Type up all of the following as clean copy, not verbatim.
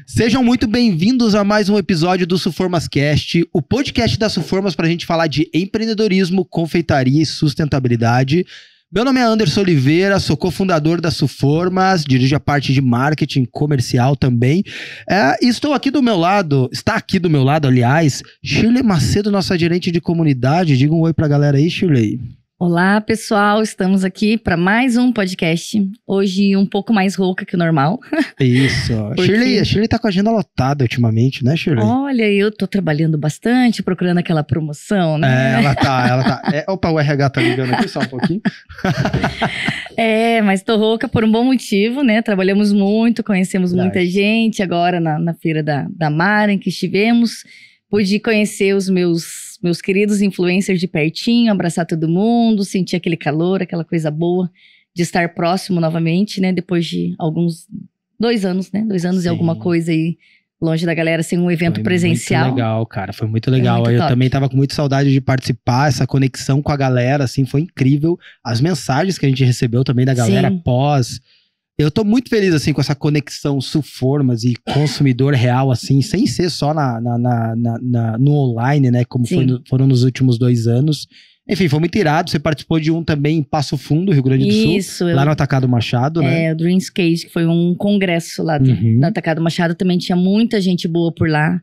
Sejam muito bem-vindos a mais um episódio do SuFormasCast, o podcast da Suformas para a gente falar de empreendedorismo, confeitaria e sustentabilidade. Meu nome é Anderson Oliveira, sou cofundador da Suformas, dirijo a parte de marketing comercial também. E estou aqui do meu lado, está aqui do meu lado, aliás, Shirley Macedo, nossa gerente de comunidade. Diga um oi pra galera aí, Shirley. Olá, pessoal. Estamos aqui para mais um podcast. Hoje um pouco mais rouca que o normal. Isso. A Shirley tá com a agenda lotada ultimamente, né, Shirley? Olha, eu tô trabalhando bastante, procurando aquela promoção, né? Ela tá. Opa, o RH tá ligando aqui só um pouquinho. Mas tô rouca por um bom motivo, né? Trabalhamos muito, conhecemos muita gente. Agora na feira da Maren que estivemos, pude conhecer os meus queridos influencers de pertinho, abraçar todo mundo, sentir aquele calor, aquela coisa boa de estar próximo novamente, né? Depois de 2 anos, né? 2 anos e alguma coisa aí, longe da galera, sem um evento presencial. Foi muito legal, cara. Foi muito legal. Muito eu top. também tava com muita saudade de participar, essa conexão com a galera, assim, foi incrível. As mensagens que a gente recebeu também da galera pós... Eu tô muito feliz, assim, com essa conexão Suformas e consumidor real, assim, sem ser só no online, né? Como foram nos últimos 2 anos. Enfim, foi muito irado. Você participou de um também em Passo Fundo, Rio Grande do Sul. Isso. Lá no Atacado Machado, né? O Dreamscape, que foi um congresso lá do Atacado Machado. Também tinha muita gente boa por lá.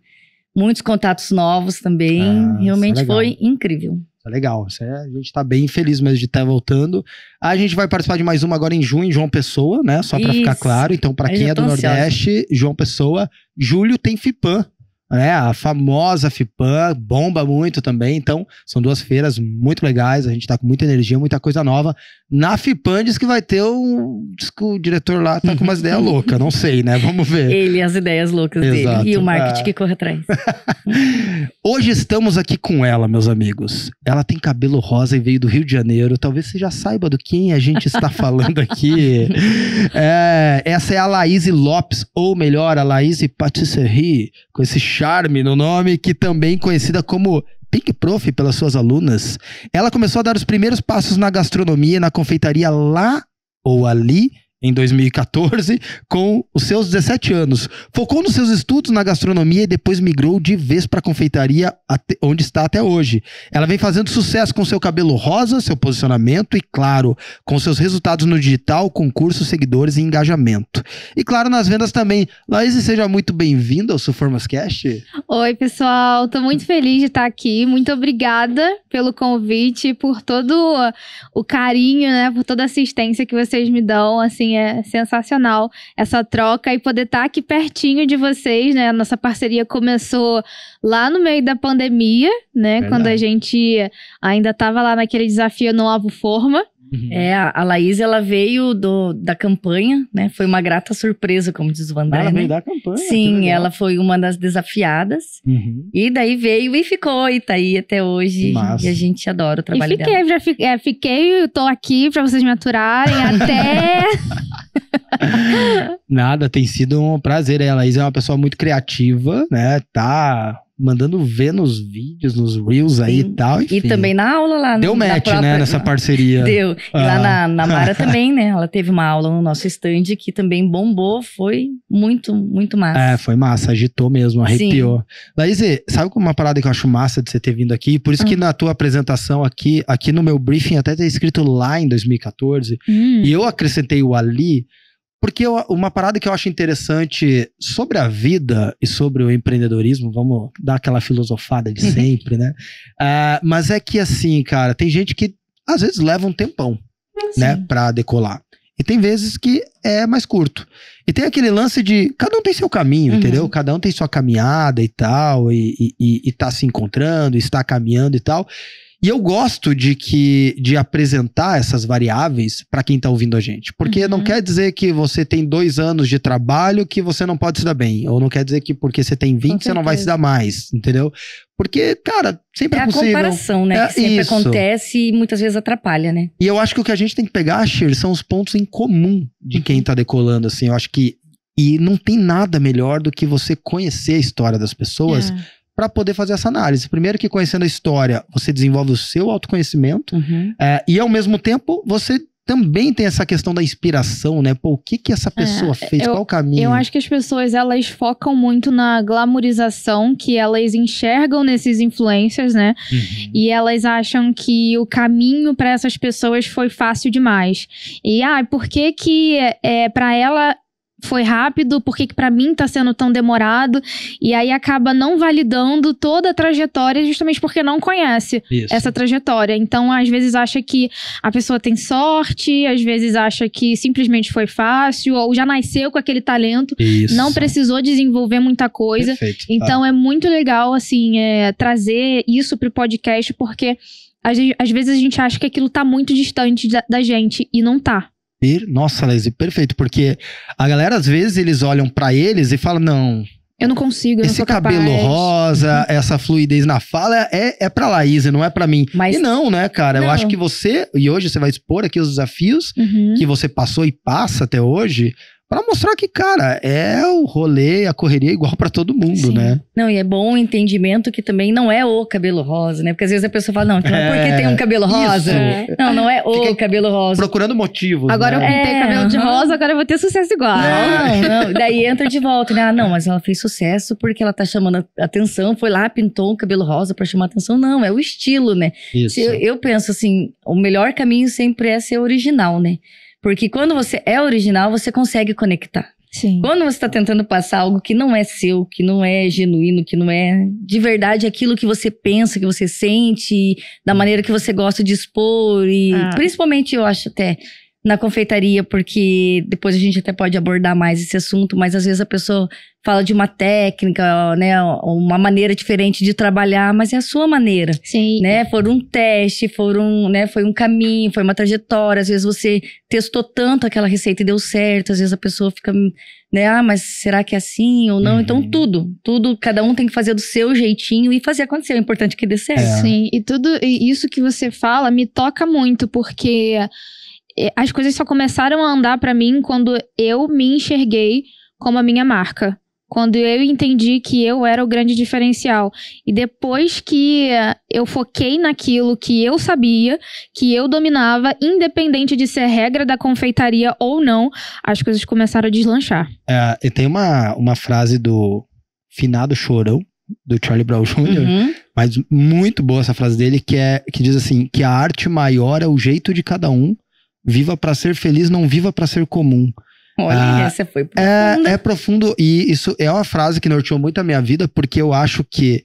Muitos contatos novos também. Realmente foi incrível. Legal, a gente tá bem feliz mesmo de estar voltando. A gente vai participar de mais uma agora em junho, em João Pessoa, né? Só pra ficar claro. Então, pra quem é do Nordeste, João Pessoa, julho tem FIPAM, né? A famosa FIPAM, bomba muito também. Então, são 2 feiras muito legais. A gente tá com muita energia, muita coisa nova. Na FIPAM diz que vai ter diz que o diretor lá tá com umas ideias loucas, não sei, né? Vamos ver. Ele, as ideias loucas dele. E o marketing que corre atrás. Hoje estamos aqui com ela, meus amigos. Ela tem cabelo rosa e veio do Rio de Janeiro. Talvez você já saiba do quem a gente está falando aqui. Essa é a Laís Lopes, ou melhor, a Laís Patisserie, com esse charme no nome, que também conhecida como Pink Prof pelas suas alunas. Ela começou a dar os primeiros passos na gastronomia e na confeitaria lá ou ali, em 2014, com os seus 17 anos. Focou nos seus estudos na gastronomia e depois migrou de vez para a confeitaria, onde está até hoje. Ela vem fazendo sucesso com seu cabelo rosa, seu posicionamento e, claro, com seus resultados no digital, concursos, seguidores e engajamento. E, claro, nas vendas também. Laís, seja muito bem-vinda ao SuFormasCast. Oi, pessoal. Tô muito feliz de estar aqui. Muito obrigada pelo convite, por todo o carinho, né? Por toda a assistência que vocês me dão, assim, é sensacional essa troca e poder estar aqui pertinho de vocês, né? A nossa parceria começou lá no meio da pandemia, né? Verdade. Quando a gente ainda estava lá naquele desafio Novo Forma. A Laís, ela veio da campanha, né? Foi uma grata surpresa, como diz o André, ela né? veio da campanha. Sim, ela foi uma das desafiadas. E daí veio e ficou, e tá aí até hoje. Massa. E a gente adora o trabalho dela. Fiquei, tô aqui pra vocês me aturarem até... Nada, tem sido um prazer. A Laís é uma pessoa muito criativa, né? Tá mandando ver nos vídeos, nos Reels aí e tal. Enfim. E também na aula lá. Deu match, né, nessa parceria. Deu. E lá na Mara também, né? Ela teve uma aula no nosso stand que também bombou. Foi muito, muito massa. Foi massa. Agitou mesmo, arrepiou. Sim. Laís, sabe uma parada que eu acho massa de você ter vindo aqui? Por isso que na tua apresentação aqui no meu briefing até tá escrito lá em 2014. E eu acrescentei o ali... Porque uma parada que eu acho interessante sobre a vida e sobre o empreendedorismo, vamos dar aquela filosofada de sempre, né? Mas é que assim, cara, tem gente que às vezes leva um tempão, né, pra decolar. E tem vezes que é mais curto. E tem aquele lance de cada um tem seu caminho, entendeu? Cada um tem sua caminhada e tal, e tá se encontrando, está caminhando e tal. E eu gosto de apresentar essas variáveis para quem tá ouvindo a gente. Porque não quer dizer que você tem 2 anos de trabalho que você não pode se dar bem. Ou não quer dizer que porque você tem 20 você não vai se dar mais, entendeu? Porque, cara, sempre é possível. É a comparação, né? Que sempre acontece e muitas vezes atrapalha, né? E eu acho que o que a gente tem que pegar, Shir, são os pontos em comum de quem tá decolando, assim. Eu acho que... E não tem nada melhor do que você conhecer a história das pessoas... para poder fazer essa análise. Primeiro que conhecendo a história, você desenvolve o seu autoconhecimento e ao mesmo tempo você também tem essa questão da inspiração, né? Pô, o que essa pessoa fez? Qual o caminho? Eu acho que as pessoas, elas focam muito na glamorização que elas enxergam nesses influencers, né? E elas acham que o caminho para essas pessoas foi fácil demais. E, por que pra ela foi rápido, por que pra mim tá sendo tão demorado? E aí acaba não validando toda a trajetória justamente porque não conhece essa trajetória. Então, às vezes acha que a pessoa tem sorte, às vezes acha que simplesmente foi fácil, ou já nasceu com aquele talento, não precisou desenvolver muita coisa. Perfeito. Então, é muito legal, assim, trazer isso pro podcast, porque às vezes a gente acha que aquilo tá muito distante da gente, e não tá. Nossa, Laís, perfeito, porque a galera, às vezes, eles olham pra eles e falam, não... Eu não consigo, eu não sou capaz. Esse cabelo rosa, essa fluidez na fala é pra Laís, não é pra mim. Mas... E não, né, cara? Eu acho que você, e hoje você vai expor aqui os desafios que você passou e passa até hoje, pra mostrar que, cara, é o rolê, a correria igual pra todo mundo, né? Não, e é bom o entendimento que também não é o cabelo rosa, né? Porque às vezes a pessoa fala, não, então porque tem um cabelo rosa? Não é o cabelo rosa. Procurando motivos, agora eu pintei cabelo de rosa, agora eu vou ter sucesso igual. Não, daí entra de volta, né? Não, mas ela fez sucesso porque ela tá chamando atenção, foi lá, pintou um cabelo rosa pra chamar atenção. Não, é o estilo, né? Isso. Eu penso assim, o melhor caminho sempre é ser original, né? Porque quando você é original, você consegue conectar. Sim. Quando você tá tentando passar algo que não é seu, que não é genuíno, que não é de verdade aquilo que você pensa, que você sente, da maneira que você gosta de expor. E principalmente, eu acho até, na confeitaria, porque depois a gente até pode abordar mais esse assunto, mas às vezes a pessoa fala de uma técnica, né, uma maneira diferente de trabalhar, mas é a sua maneira. Sim. Né? Foi um teste, foi um caminho, foi uma trajetória. Às vezes você testou tanto aquela receita e deu certo, às vezes a pessoa fica, né, mas será que é assim ou não? Então tudo, cada um tem que fazer do seu jeitinho e fazer acontecer. O importante é que dê certo. Sim, e isso que você fala me toca muito, porque as coisas só começaram a andar pra mim quando eu me enxerguei como a minha marca. Quando eu entendi que eu era o grande diferencial. E depois que eu foquei naquilo que eu sabia, que eu dominava, independente de ser regra da confeitaria ou não, as coisas começaram a deslanchar. E tem uma frase do finado Chorão, do Charlie Brown Jr., mas muito boa essa frase dele, que diz assim, que a arte maior é o jeito de cada um, viva pra ser feliz, não viva pra ser comum. Olha, essa foi profunda. É profundo, e isso é uma frase que norteou muito a minha vida, porque eu acho que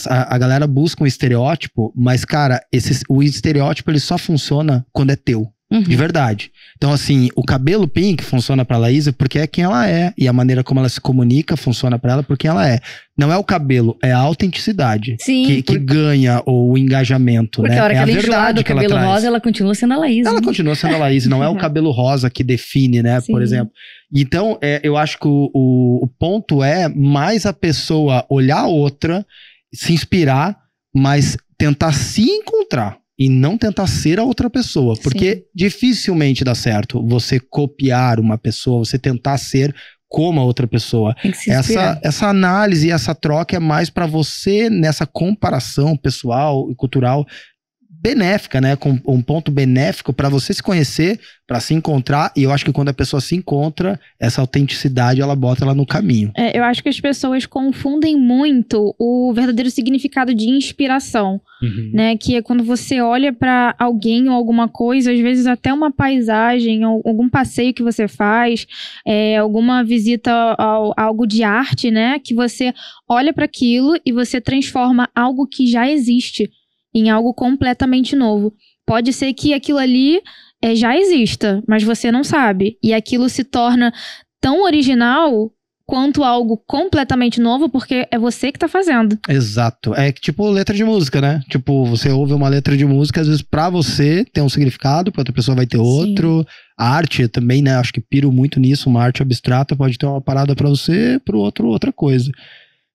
a galera busca um estereótipo, mas, cara, o estereótipo ele só funciona quando é teu. De verdade. Então, assim, o cabelo pink funciona pra Laís porque é quem ela é. E a maneira como ela se comunica funciona pra ela por quem ela é. Não é o cabelo, é a autenticidade que ganha o engajamento, porque né? A hora que ela enjoar do cabelo rosa, ela continua sendo a Laís. Ela continua sendo a Laís, não é o cabelo rosa que define, né? Por exemplo. Então, eu acho que o ponto é mais a pessoa olhar a outra, se inspirar, mas tentar se encontrar. E não tentar ser a outra pessoa. Porque dificilmente dá certo você copiar uma pessoa, você tentar ser como a outra pessoa. Tem que se inspirar. Essa análise e essa troca é mais pra você, nessa comparação pessoal e cultural benéfica, né? Com um ponto benéfico pra você se conhecer, pra se encontrar. E eu acho que quando a pessoa se encontra, essa autenticidade, ela bota ela no caminho. Eu acho que as pessoas confundem muito o verdadeiro significado de inspiração. Né? Que é quando você olha pra alguém ou alguma coisa, às vezes até uma paisagem, ou algum passeio que você faz, alguma visita a algo de arte, né? Que você olha pra aquilo e você transforma algo que já existe em algo completamente novo. Pode ser que aquilo ali já exista, mas você não sabe. E aquilo se torna tão original quanto algo completamente novo, porque é você que tá fazendo. Exato. É tipo letra de música, né? Tipo, você ouve uma letra de música, às vezes pra você tem um significado, pra outra pessoa vai ter outro. A arte também, né? Acho que piro muito nisso. Uma arte abstrata pode ter uma parada pra você, pro outro outra coisa.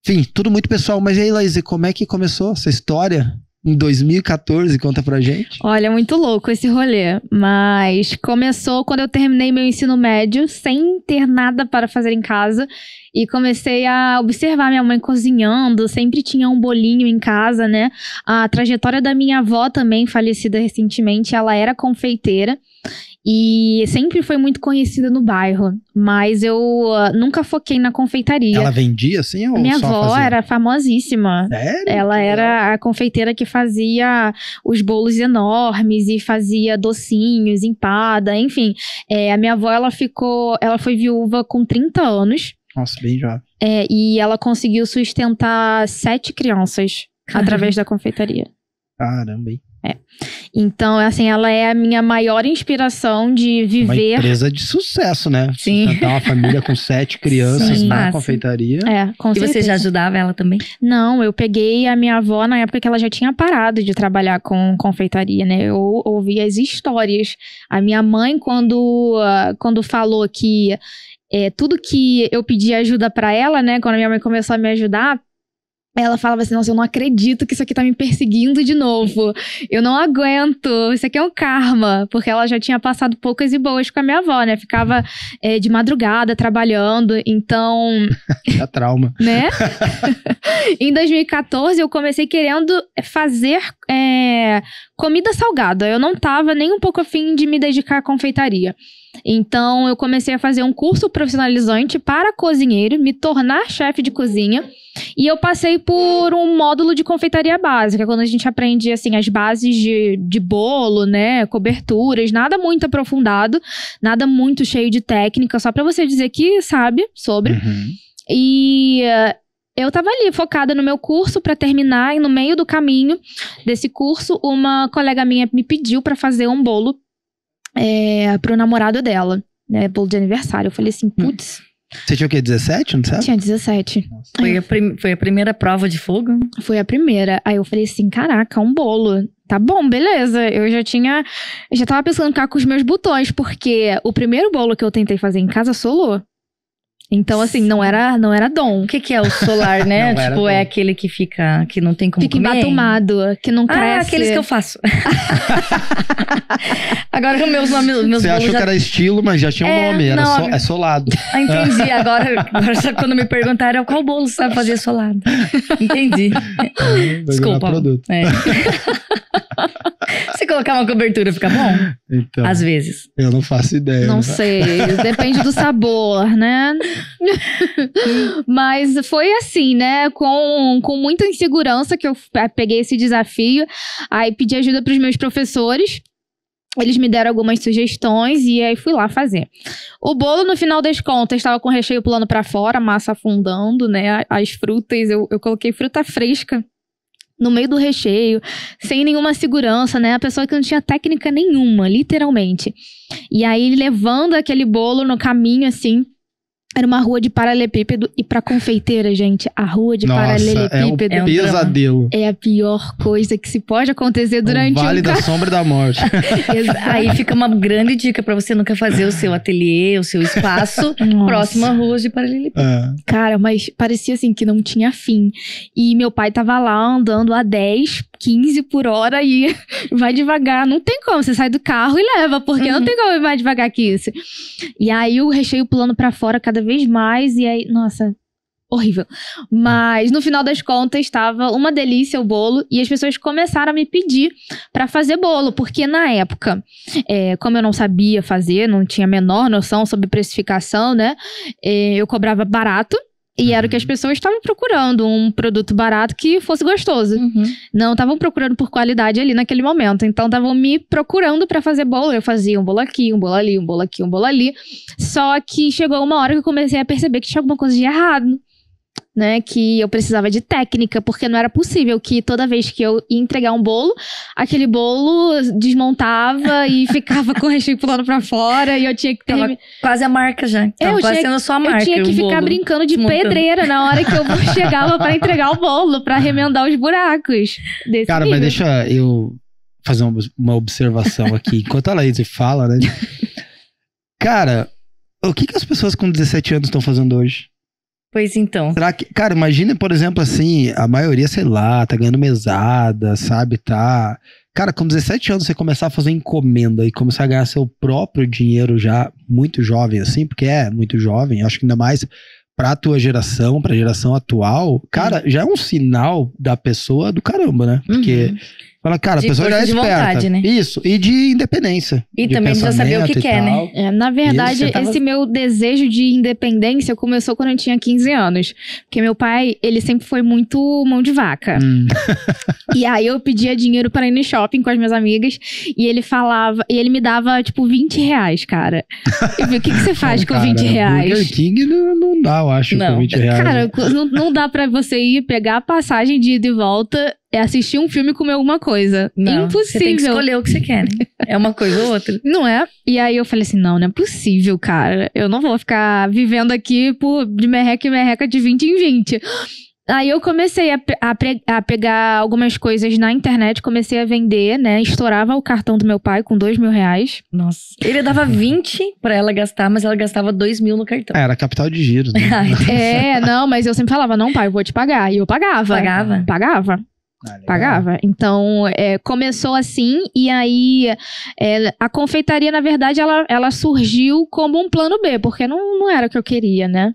Enfim, tudo muito pessoal. Mas e aí, Laís, como é que começou essa história? Em 2014, conta pra gente. Olha, muito louco esse rolê, mas começou quando eu terminei meu ensino médio, sem ter nada para fazer em casa, E comecei a observar minha mãe cozinhando, sempre tinha um bolinho em casa, né? A trajetória da minha avó também, falecida recentemente, ela era confeiteira. E sempre foi muito conhecida no bairro, mas eu nunca foquei na confeitaria. Ela vendia assim ou minha só avó fazia? era famosíssima. Sério? Ela era a confeiteira que fazia os bolos enormes e fazia docinhos, empada, enfim. A minha avó, ela foi viúva com 30 anos. Nossa, bem jovem. E ela conseguiu sustentar 7 crianças através da confeitaria. Caramba, hein? Então, assim, ela é a minha maior inspiração de viver... Uma empresa de sucesso, né? Sim. Sustentar uma família com 7 crianças Sim, na fácil. confeitaria. com E certeza. você já ajudava ela também? Não, eu peguei a minha avó na época que ela já tinha parado de trabalhar com confeitaria, né? Eu ouvi as histórias. A minha mãe, quando falou que tudo que eu pedi ajuda pra ela, né? Quando a minha mãe começou a me ajudar, ela falava assim, nossa, eu não acredito que isso aqui tá me perseguindo de novo. Eu não aguento, isso aqui é um karma. Porque ela já tinha passado poucas e boas com a minha avó, né? Ficava de madrugada trabalhando, então... É trauma. Né? Em 2014, eu comecei querendo fazer comida salgada. Eu não tava nem um pouco afim de me dedicar à confeitaria. Então, eu comecei a fazer um curso profissionalizante para cozinheiro, me tornar chefe de cozinha. E eu passei por um módulo de confeitaria básica, quando a gente aprende, assim, as bases de bolo, né? Coberturas, nada muito aprofundado, nada muito cheio de técnica, só pra você dizer que sabe sobre. Uhum. E... eu tava ali, focada no meu curso pra terminar, e no meio do caminho desse curso, uma colega minha me pediu pra fazer um bolo pro namorado dela, né? Bolo de aniversário. Eu falei assim, putz... Você tinha o quê? 17, não sabe? Tinha 17. Foi a primeira prova de fogo? Foi a primeira. Aí eu falei assim, caraca, um bolo. Tá bom, beleza. Eu já tava pensando cá com os meus botões, porque o primeiro bolo que eu tentei fazer em casa solou. Então, assim, não era dom. O que é o solar, né? Não era Tipo, bom. é aquele que fica, que não tem como Fica comer? embatumado, que não cresce. Ah, aqueles que eu faço. Agora os meus Você bolos achou que era estilo, mas já tinha um nome. Era não, é solado. Ah, entendi. Agora só quando me perguntaram qual bolo sabe fazer solado. Entendi. Desculpa. Produto. Se colocar uma cobertura, fica bom? Então, Às vezes. eu não faço ideia. Não sei, depende do sabor, né? Mas foi assim, né? Com muita insegurança que eu peguei esse desafio. Aí pedi ajuda pros meus professores. Eles me deram algumas sugestões e aí fui lá fazer. O bolo, no final das contas, estava com o recheio pulando pra fora, a massa afundando, né? As frutas, eu coloquei fruta fresca no meio do recheio, sem nenhuma segurança, né? A pessoa que não tinha técnica nenhuma, literalmente. E aí, levando aquele bolo no caminho, assim... Era uma rua de paralelepípedo. E pra confeiteira, gente, a rua de paralelepípedo é um pesadelo. é a pior coisa que se pode acontecer durante o Vale da Sombra da Morte. Aí fica uma grande dica pra você nunca fazer o seu ateliê, o seu espaço próximo a ruas de paralelepípedo. Cara, mas parecia assim que não tinha fim. E meu pai tava lá andando a 10, 15 por hora e vai devagar. Não tem como, você sai do carro e leva, porque não tem como ir mais devagar que isso. E aí o recheio pulando pra fora cada vez mais, e aí, nossa, horrível. Mas no final das contas estava uma delícia o bolo, e as pessoas começaram a me pedir pra fazer bolo, porque na época, como eu não sabia fazer, não tinha a menor noção sobre precificação, né, eu cobrava barato. E era o que as pessoas estavam procurando, um produto barato que fosse gostoso. Não estavam procurando por qualidade ali naquele momento. Então estavam me procurando pra fazer bolo. Eu fazia um bolo aqui, um bolo ali, um bolo aqui, um bolo ali. Só que chegou uma hora que eu comecei a perceber que tinha alguma coisa de errado. Né, que eu precisava de técnica, porque não era possível que toda vez que eu ia entregar um bolo, aquele bolo desmontava e ficava com o recheio pulando pra fora, e eu tinha que ter... Tava quase a marca já. Tava quase sendo a sua marca. Eu tinha que ficar brincando de pedreira na hora que eu chegava pra entregar o bolo, pra remendar os buracos. Cara, mas deixa eu fazer uma observação aqui. Enquanto a Laís fala, né? Cara, o que as pessoas com 17 anos estão fazendo hoje? Pois então. Será que, cara, imagina, por exemplo, assim, a maioria, sei lá, tá ganhando mesada, sabe, tá... Cara, com 17 anos você começar a fazer encomenda e começar a ganhar seu próprio dinheiro já muito jovem, assim, porque é muito jovem, acho que ainda mais pra tua geração, pra geração atual, cara, já é um sinal da pessoa do caramba, né? Porque fala, cara, a pessoa já é esperta. Vontade, né? Isso, e de independência. E também precisa saber o que quer, né? Na verdade, esse meu desejo de independência começou quando eu tinha 15 anos. Porque meu pai, ele sempre foi muito mão de vaca. E aí eu pedia dinheiro para ir no shopping com as minhas amigas. E ele falava, e ele me dava, tipo, 20 reais, cara. Eu falei, o que você faz com 20 reais? Burger King não dá, eu acho, com 20 reais. Cara, não dá pra você ir pegar a passagem de ida e volta, assistir um filme e comer alguma coisa. Não, impossível. Você tem que escolher o que você quer, né? É uma coisa ou outra. Não é? E aí eu falei assim, não é possível, cara. Eu não vou ficar vivendo aqui de merreca em merreca de 20 em 20. Aí eu comecei a pegar algumas coisas na internet, comecei a vender, né? Estourava o cartão do meu pai com 2 mil reais. Nossa. Ele dava 20 pra ela gastar, mas ela gastava 2 mil no cartão. Era capital de giros, né? Não, mas eu sempre falava, não, pai, eu vou te pagar. E eu pagava. Pagava. Então, começou assim, e aí a confeitaria, na verdade, ela surgiu como um plano B, porque não era o que eu queria, né?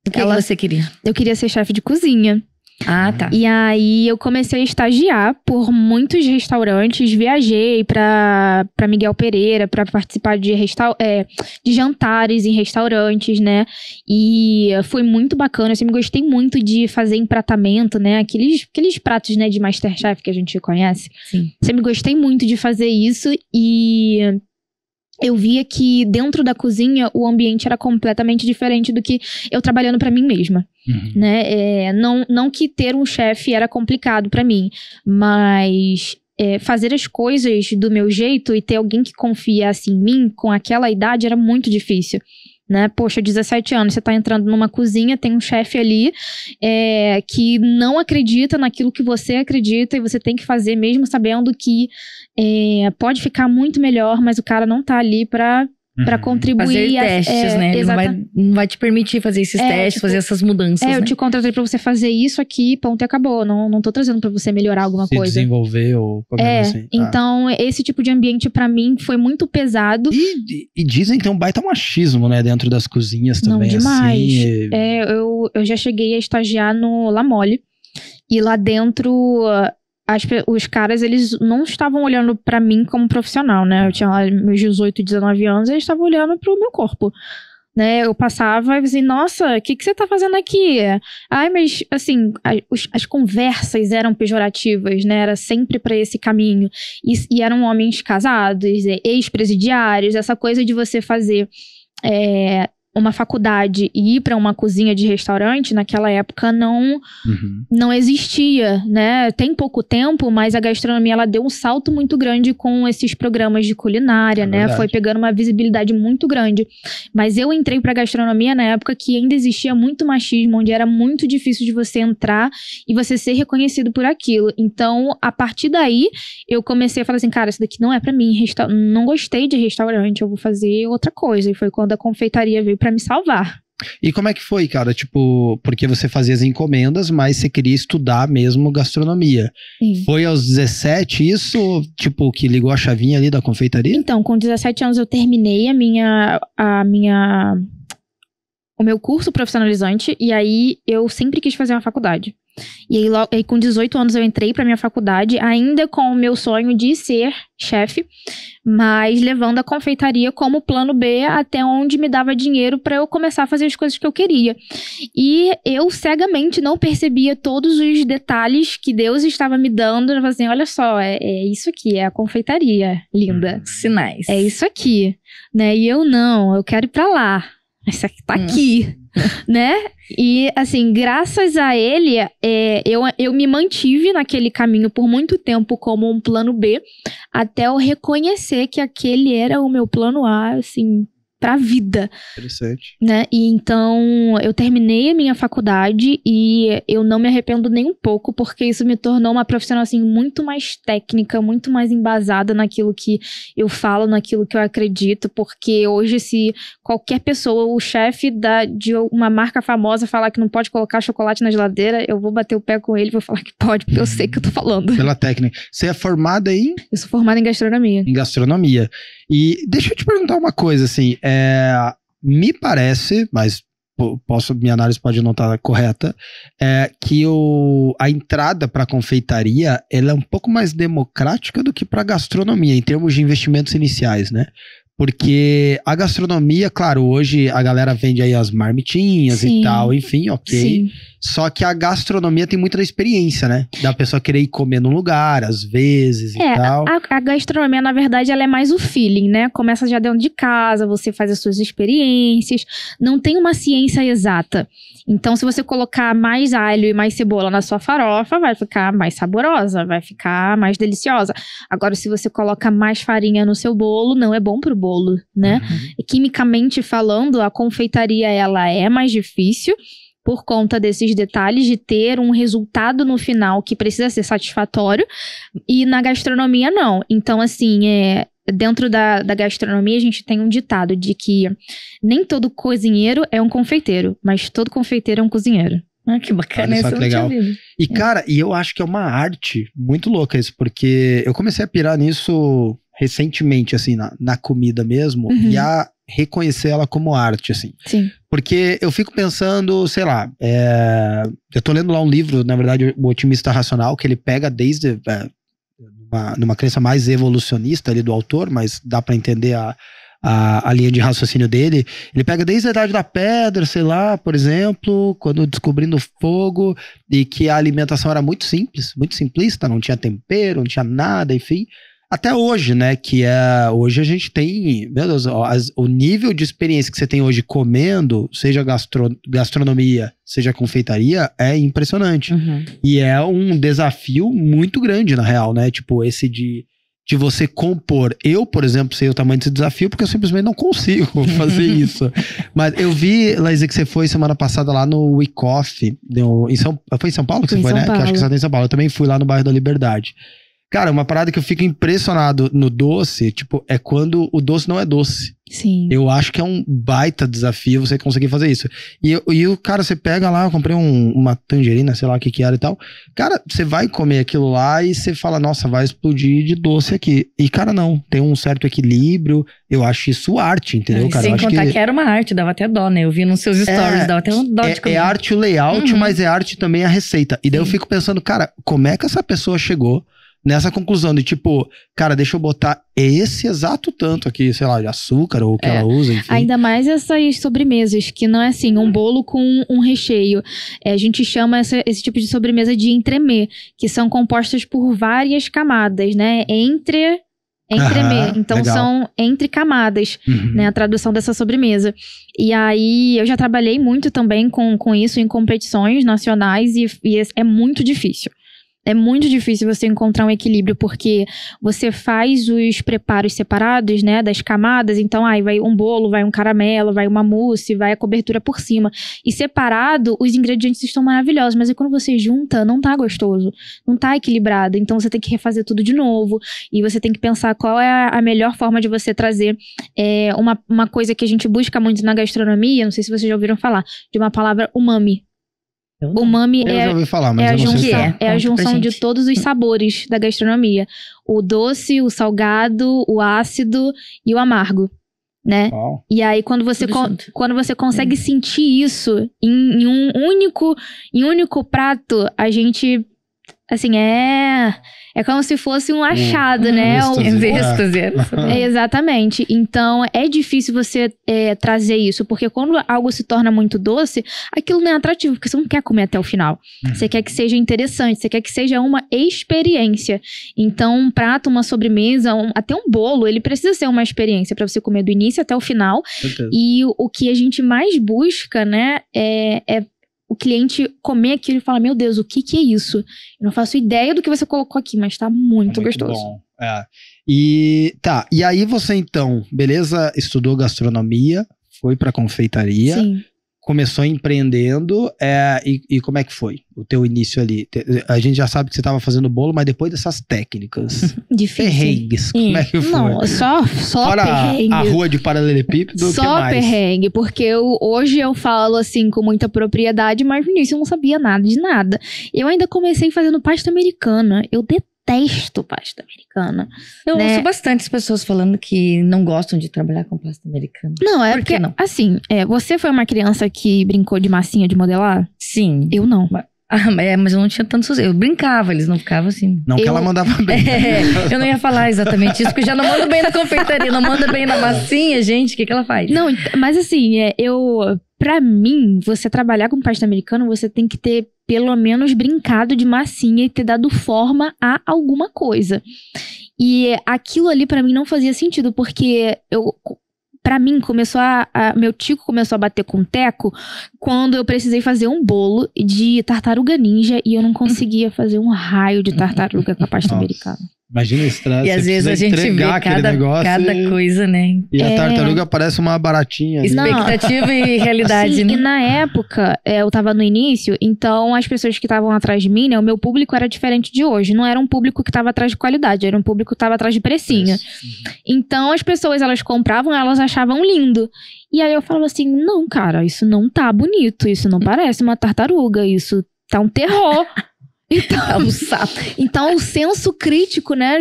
O que você queria? Eu queria ser chefe de cozinha. Ah, tá. E aí eu comecei a estagiar por muitos restaurantes, viajei pra Miguel Pereira pra participar de jantares em restaurantes, né? E foi muito bacana, eu sempre gostei muito de fazer empratamento, né? Aqueles pratos, né, de Masterchef que a gente conhece. Sim. Sempre gostei muito de fazer isso e eu via que dentro da cozinha o ambiente era completamente diferente do que eu trabalhando pra mim mesma, né? Não que ter um chefe era complicado pra mim, mas fazer as coisas do meu jeito e ter alguém que confiasse em mim com aquela idade era muito difícil. Né? Poxa, 17 anos, você tá entrando numa cozinha, tem um chefe ali que não acredita naquilo que você acredita e você tem que fazer mesmo sabendo que pode ficar muito melhor, mas o cara não tá ali pra contribuir. Fazer testes, né? Ele não vai te permitir fazer esses testes, fazer essas mudanças, né? Eu te contratei pra você fazer isso aqui, ponto e acabou. Não tô trazendo pra você melhorar alguma coisa. Desenvolver ou qualquer coisa assim. Então, esse tipo de ambiente pra mim foi muito pesado. E dizem que tem um baita machismo, né? Dentro das cozinhas também, não, demais. Assim. Eu já cheguei a estagiar no La Mole. E lá dentro... os caras, eles não estavam olhando pra mim como profissional, né? Eu tinha lá meus 18, 19 anos, eles estavam olhando pro meu corpo, né? Eu passava e assim, nossa, o que você tá fazendo aqui? Ai, mas, assim, as conversas eram pejorativas, né? Era sempre pra esse caminho. E eram homens casados, ex-presidiários, essa coisa de você fazer... uma faculdade e ir para uma cozinha de restaurante, naquela época não existia, né? Tem pouco tempo, mas a gastronomia ela deu um salto muito grande com esses programas de culinária, né? Foi pegando uma visibilidade muito grande. Mas eu entrei pra gastronomia na época que ainda existia muito machismo, onde era muito difícil de você entrar e você ser reconhecido por aquilo. Então, a partir daí, eu comecei a falar assim, cara, isso daqui não é pra mim, não gostei de restaurante, eu vou fazer outra coisa. E foi quando a confeitaria veio pra me salvar. E como é que foi, cara? Tipo, porque você fazia as encomendas, mas você queria estudar mesmo gastronomia. Sim. Foi aos 17 isso, tipo, que ligou a chavinha ali da confeitaria? Então, com 17 anos eu terminei o meu curso profissionalizante e aí eu sempre quis fazer uma faculdade. E aí com 18 anos eu entrei pra minha faculdade, ainda com o meu sonho de ser chefe, mas levando a confeitaria como plano B até onde me dava dinheiro pra eu começar a fazer as coisas que eu queria. E eu cegamente não percebia todos os detalhes que Deus estava me dando. Eu falei assim, olha só, é isso aqui, é a confeitaria, linda. Sinais. É isso aqui, né? E eu quero ir pra lá. Esse aqui tá aqui, né? E, assim, graças a ele, eu me mantive naquele caminho por muito tempo como um plano B, até eu reconhecer que aquele era o meu plano A, assim, pra vida. Interessante. Né? E então, eu terminei a minha faculdade e eu não me arrependo nem um pouco, porque isso me tornou uma profissional, assim, muito mais técnica, muito mais embasada naquilo que eu falo, naquilo que eu acredito, porque hoje, se qualquer pessoa, o chefe de uma marca famosa falar que não pode colocar chocolate na geladeira, eu vou bater o pé com ele e vou falar que pode, porque eu sei que eu tô falando. Pela técnica. Você é formada em? Eu sou formada em gastronomia. Em gastronomia. E deixa eu te perguntar uma coisa, assim, me parece, mas minha análise pode não estar correta, é que a entrada para confeitaria, ela é um pouco mais democrática do que para gastronomia, em termos de investimentos iniciais, né? Porque a gastronomia, claro, hoje a galera vende aí as marmitinhas Sim. e tal, enfim, ok. Sim. Só que a gastronomia tem muita experiência, né? Da pessoa querer ir comer num lugar, às vezes e tal. A gastronomia, na verdade, ela é mais o feeling, né? Começa já dentro de casa, você faz as suas experiências. Não tem uma ciência exata. Então, se você colocar mais alho e mais cebola na sua farofa, vai ficar mais saborosa, vai ficar mais deliciosa. Agora, se você coloca mais farinha no seu bolo, não é bom pro bolo, né? E quimicamente falando, a confeitaria, ela é mais difícil por conta desses detalhes de ter um resultado no final que precisa ser satisfatório. E na gastronomia, não. Então, assim, dentro da gastronomia, a gente tem um ditado de que nem todo cozinheiro é um confeiteiro, mas todo confeiteiro é um cozinheiro. Ah, que bacana, isso que legal. E, cara, eu acho que é uma arte muito louca isso, porque eu comecei a pirar nisso recentemente, assim, na comida mesmo, e a reconhecer ela como arte, assim. Sim. Porque eu fico pensando, sei lá, eu tô lendo lá um livro, na verdade, O Otimista Racional, que ele pega desde... numa crença mais evolucionista ali do autor, mas dá pra entender a linha de raciocínio dele. Ele pega desde a Idade da Pedra, sei lá, por exemplo, quando descobrindo o fogo, e que a alimentação era muito simples, muito simplista, não tinha tempero, não tinha nada, enfim. Até hoje, né, hoje a gente tem, meu Deus, o nível de experiência que você tem hoje comendo, seja gastronomia, seja confeitaria, é impressionante. E é um desafio muito grande, na real, né, tipo, esse de você compor. Eu, por exemplo, sei o tamanho desse desafio porque eu simplesmente não consigo fazer isso. Mas eu vi, Laísa, que você foi semana passada lá no Week Off, foi em São Paulo que você foi, né? Que eu acho que você tá em São Paulo. Eu também fui lá no bairro da Liberdade. Cara, uma parada que eu fico impressionado no doce, tipo, é quando o doce não é doce. Sim. Eu acho que é um baita desafio você conseguir fazer isso. E o cara, você pega lá, eu comprei uma tangerina, sei lá o que era e tal. Cara, você vai comer aquilo lá e você fala, nossa, vai explodir de doce aqui. E, cara, não. Tem um certo equilíbrio. Eu acho isso arte, entendeu, cara? Sem contar que era uma arte, dava até dó, né? Eu vi nos seus stories, dava até um dó de comer. É arte o layout, mas é arte também a receita. E daí eu fico pensando, cara, como é que essa pessoa chegou nessa conclusão de tipo, cara, deixa eu botar esse exato tanto aqui, sei lá, de açúcar ou o que ela usa, enfim. Ainda mais essas sobremesas, que não é assim, um bolo com um recheio. A gente chama esse tipo de sobremesa de entremê, que são compostas por várias camadas, né? Entremê. Então legal. São entre camadas, né? A tradução dessa sobremesa. E aí, eu já trabalhei muito também com isso em competições nacionais e é muito difícil. É muito difícil você encontrar um equilíbrio, porque você faz os preparos separados, né, das camadas. Então, vai um bolo, vai um caramelo, vai uma mousse, vai a cobertura por cima. E separado, os ingredientes estão maravilhosos, mas aí quando você junta, não tá gostoso, não tá equilibrado. Então, você tem que refazer tudo de novo. E você tem que pensar qual é a melhor forma de você trazer uma coisa que a gente busca muito na gastronomia. Não sei se vocês já ouviram falar, de uma palavra umami. Umami eu já ouvi falar, mas eu não sei é a junção de todos os sabores da gastronomia. O doce, o salgado, o ácido e o amargo, né? Wow. E aí, quando você consegue sentir isso em um único prato, a gente, assim, é como se fosse um achado, né? Exatamente. Então, é difícil você trazer isso, porque quando algo se torna muito doce, aquilo não é atrativo, porque você não quer comer até o final. Você quer que seja interessante, você quer que seja uma experiência. Então, um prato, uma sobremesa, até um bolo, ele precisa ser uma experiência para você comer do início até o final. E o que a gente mais busca, né, é o cliente comer aquilo e falar, meu Deus, o que é isso? Eu não faço ideia do que você colocou aqui, mas tá muito gostoso. Bom. E aí você então, beleza, estudou gastronomia, foi pra confeitaria. Sim. Começou empreendendo, e como é que foi o teu início ali? A gente já sabe que você estava fazendo bolo, mas depois dessas técnicas, perrengues, como é que foi? Não, só fora perrengue. A rua de paralelepípedo, o que mais? Só perrengue, porque hoje eu falo assim com muita propriedade, mas no início eu não sabia nada de nada. Eu ainda comecei fazendo pasta americana, eu detesto detesto pasta americana. Eu ouço bastante as pessoas falando que não gostam de trabalhar com pasta americana. Não, é porque, assim, você foi uma criança que brincou de massinha de modelar? Sim. Eu não. Mas eu não tinha tanto sucesso. Eu brincava, eles não ficavam assim. Não que ela mandava bem. Eu não ia falar exatamente isso, porque eu já não mando bem na confeitaria, não manda bem na massinha, gente. O que ela faz? Não, mas assim, pra mim, você trabalhar com pasta americana, você tem que ter pelo menos brincado de massinha e ter dado forma a alguma coisa. E aquilo ali pra mim não fazia sentido, porque pra mim, meu tico começou a bater com o teco quando eu precisei fazer um bolo de tartaruga ninja e eu não conseguia fazer um raio de tartaruga com a pasta americana. Imagina esse estresse. E às vezes a gente vê cada coisa, né? E a tartaruga parece uma baratinha. Expectativa e realidade, sim, né? E na época, eu tava no início, então as pessoas que estavam atrás de mim, né? O meu público era diferente de hoje. Não era um público que tava atrás de qualidade, era um público que tava atrás de precinho. Então as pessoas, elas compravam, elas achavam lindo. E aí eu falava assim, não, cara, isso não tá bonito, isso não parece uma tartaruga, isso tá um terror. Então o senso crítico, né,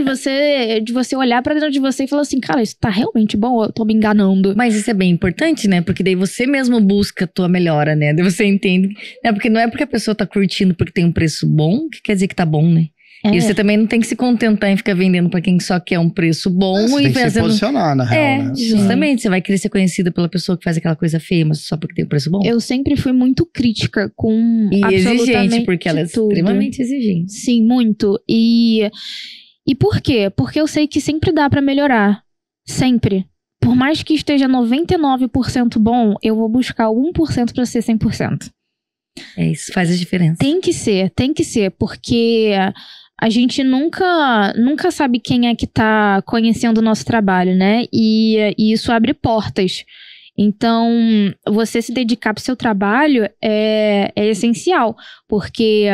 de você olhar pra dentro de você e falar assim, cara, isso tá realmente bom, eu tô me enganando. Mas isso é bem importante, né, porque daí você mesmo busca a tua melhora, né, daí você entende, né, porque não é porque a pessoa tá curtindo porque tem um preço bom, que quer dizer que tá bom, né. E você também não tem que se contentar em ficar vendendo pra quem só quer um preço bom você e tem que se posicionar, na real, né? Justamente, você vai querer ser conhecida pela pessoa que faz aquela coisa feia, mas só porque tem um preço bom. Eu sempre fui muito crítica com exigente, porque ela é extremamente exigente. Sim, muito. E por quê? Porque eu sei que sempre dá pra melhorar. Sempre. Por mais que esteja 99% bom, eu vou buscar o 1% pra ser 100%. Isso faz a diferença. Tem que ser, porque a gente nunca sabe quem é que tá conhecendo o nosso trabalho, né? E isso abre portas. Então, você se dedicar pro seu trabalho é essencial, porque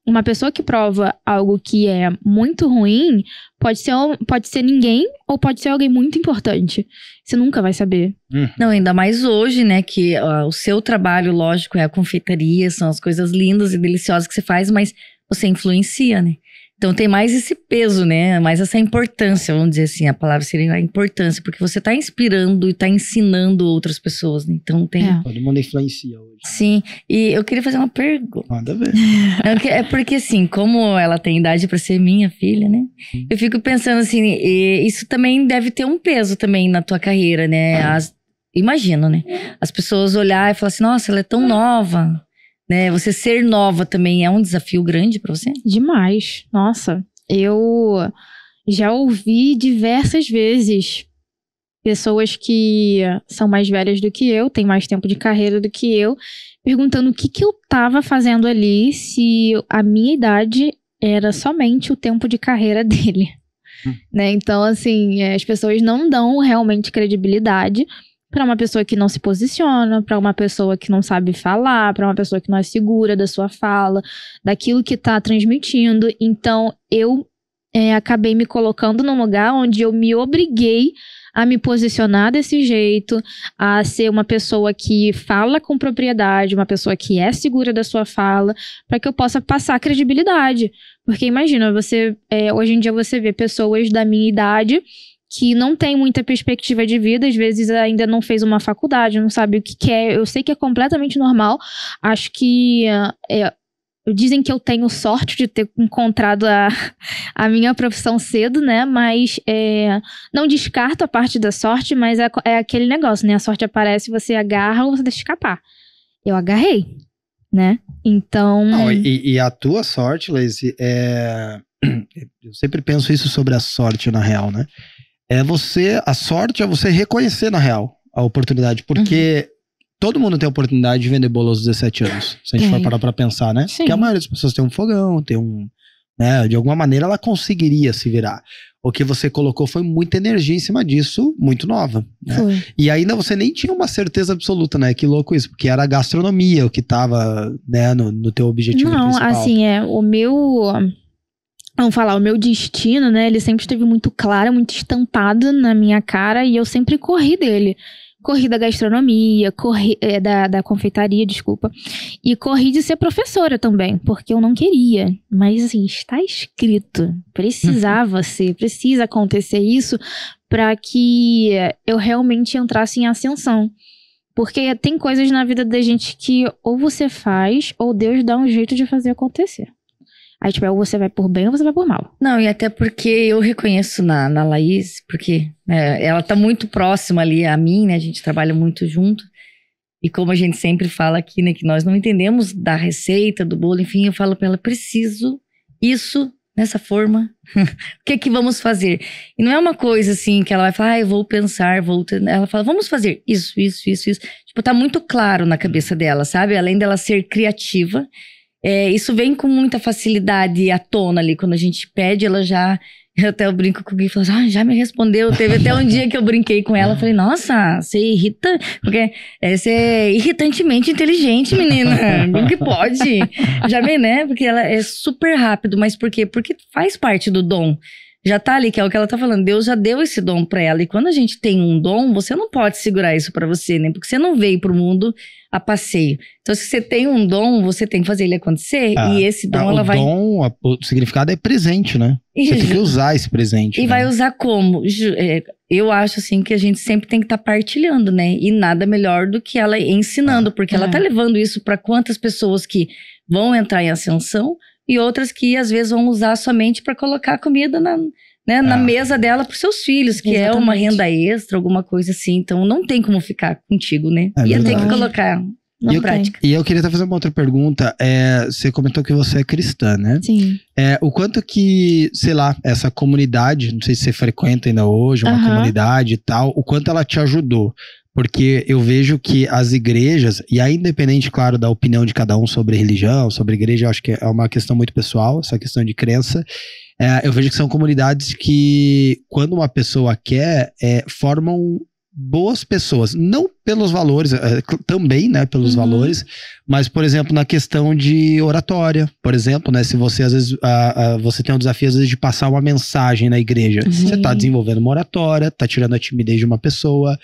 uma pessoa que prova algo que é muito ruim pode ser ninguém ou pode ser alguém muito importante. Você nunca vai saber. Não, ainda mais hoje, né? Que o seu trabalho, lógico, é a confeitaria, são as coisas lindas e deliciosas que você faz, mas você influencia, né? Então tem mais esse peso, né? Mais essa importância, vamos dizer assim, a palavra seria a importância, porque você tá inspirando e tá ensinando outras pessoas, né? Então tem... Todo mundo influencia hoje. Sim, e eu queria fazer uma pergunta. Manda ver. É porque assim, como ela tem idade pra ser minha filha, né? Eu fico pensando assim, isso também deve ter um peso também na tua carreira, né? Imagino, né? As pessoas olhar e falar assim, nossa, ela é tão nova... Né? Você ser nova também é um desafio grande pra você? Demais. Nossa, eu já ouvi diversas vezes pessoas que são mais velhas do que eu, têm mais tempo de carreira do que eu, perguntando o que eu tava fazendo ali, se a minha idade era somente o tempo de carreira dele. Né? Então, assim, as pessoas não dão realmente credibilidade para uma pessoa que não se posiciona, para uma pessoa que não sabe falar, para uma pessoa que não é segura da sua fala, daquilo que tá transmitindo. Então, eu acabei me colocando num lugar onde eu me obriguei a me posicionar desse jeito, a ser uma pessoa que fala com propriedade, uma pessoa que é segura da sua fala, para que eu possa passar credibilidade. Porque imagina, hoje em dia você vê pessoas da minha idade que não tem muita perspectiva de vida, às vezes ainda não fez uma faculdade, não sabe o que quer. Eu sei que é completamente normal. Acho que dizem que eu tenho sorte de ter encontrado a minha profissão cedo, né? Mas não descarto a parte da sorte, mas é aquele negócio, né? A sorte aparece, você agarra ou você deixa escapar. Eu agarrei, né? Então... Não, e a tua sorte, Lazy, eu sempre penso isso sobre a sorte, na real, né? A sorte é você reconhecer, na real, a oportunidade. Porque todo mundo tem a oportunidade de vender bolo aos 17 anos. Se a gente for parar pra pensar, né? Sim. Porque a maioria das pessoas tem um fogão, tem um... né? De alguma maneira ela conseguiria se virar. O que você colocou foi muita energia em cima disso, muito nova. Né? Foi. E ainda você nem tinha uma certeza absoluta, né? Que louco isso. Porque era a gastronomia o que tava, né, no teu objetivo principal. Não, assim, o meu... Vamos falar, o meu destino, né, ele sempre esteve muito claro, muito estampado na minha cara e eu sempre corri dele. corri da gastronomia, corri da confeitaria, desculpa. E corri de ser professora também, porque eu não queria. Mas assim, está escrito. Precisava ser, precisa acontecer isso para que eu realmente entrasse em ascensão. Porque tem coisas na vida da gente que ou você faz, ou Deus dá um jeito de fazer acontecer. Aí, tipo, ou você vai por bem ou você vai por mal. Não, e até porque eu reconheço na Laís, porque ela tá muito próxima ali a mim, né? A gente trabalha muito junto. E como a gente sempre fala aqui, né? Que nós não entendemos da receita, do bolo, enfim, eu falo pra ela, preciso isso nessa forma. O que é que vamos fazer? E não é uma coisa assim que ela vai falar, eu vou pensar, Ela fala, vamos fazer isso. Tipo, tá muito claro na cabeça dela, sabe? Além dela ser criativa, isso vem com muita facilidade à tona ali. Quando a gente pede, ela já... Eu até brinco com o Gui e falo, já me respondeu. Teve até um dia que eu brinquei com ela. Falei, nossa, você irrita... Porque você é irritantemente inteligente, menina. Como que pode? Já me, né? Porque ela é super rápido. Mas por quê? Porque faz parte do dom. Já tá ali, que é o que ela tá falando. Deus já deu esse dom pra ela. E quando a gente tem um dom, você não pode segurar isso pra você, né? Porque você não veio pro mundo a passeio. Então, se você tem um dom, você tem que fazer ele acontecer. E esse dom, ela vai... O significado é presente, né? Isso. Você tem que usar esse presente. E vai usar como? Eu acho, assim, que a gente sempre tem que estar partilhando, né? E nada melhor do que ela ensinando. Porque ela tá levando isso pra quantas pessoas que vão entrar em ascensão e outras que, às vezes, vão usar somente pra colocar comida na mesa dela pros seus filhos, que é uma renda extra, alguma coisa assim. Então, não tem como ficar contigo, né? Ia ter que colocar na prática. E eu queria até fazer uma outra pergunta. Você comentou que você é cristã, né? Sim. O quanto que, sei lá, essa comunidade, não sei se você frequenta ainda hoje, uma comunidade e tal, o quanto ela te ajudou? Porque eu vejo que as igrejas, e aí independente, claro, da opinião de cada um sobre religião, sobre igreja, eu acho que é uma questão muito pessoal, essa questão de crença, eu vejo que são comunidades que, quando uma pessoa quer, formam boas pessoas. Não pelos valores, também, né, pelos valores, mas, por exemplo, na questão de oratória, por exemplo, né, se você, às vezes, você tem um desafio, às vezes, de passar uma mensagem na igreja, você tá desenvolvendo uma oratória, tá tirando a timidez de uma pessoa,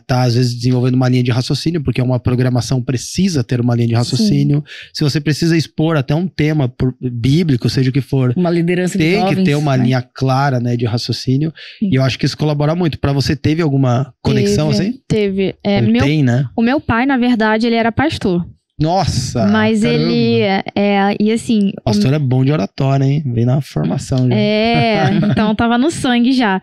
tá, às vezes, desenvolvendo uma linha de raciocínio, porque uma programação precisa ter uma linha de raciocínio. Se você precisa expor até um tema bíblico, seja o que for, uma liderança de tem jovens, que ter uma linha clara, né, de raciocínio, e eu acho que isso colabora muito. Pra você, teve alguma conexão, assim? Teve. Tem, né? O meu pai, na verdade, ele era pastor. Nossa! Mas caramba. Ele e assim... Pastor é bom de oratória, hein? Vem na formação já. Então tava no sangue já.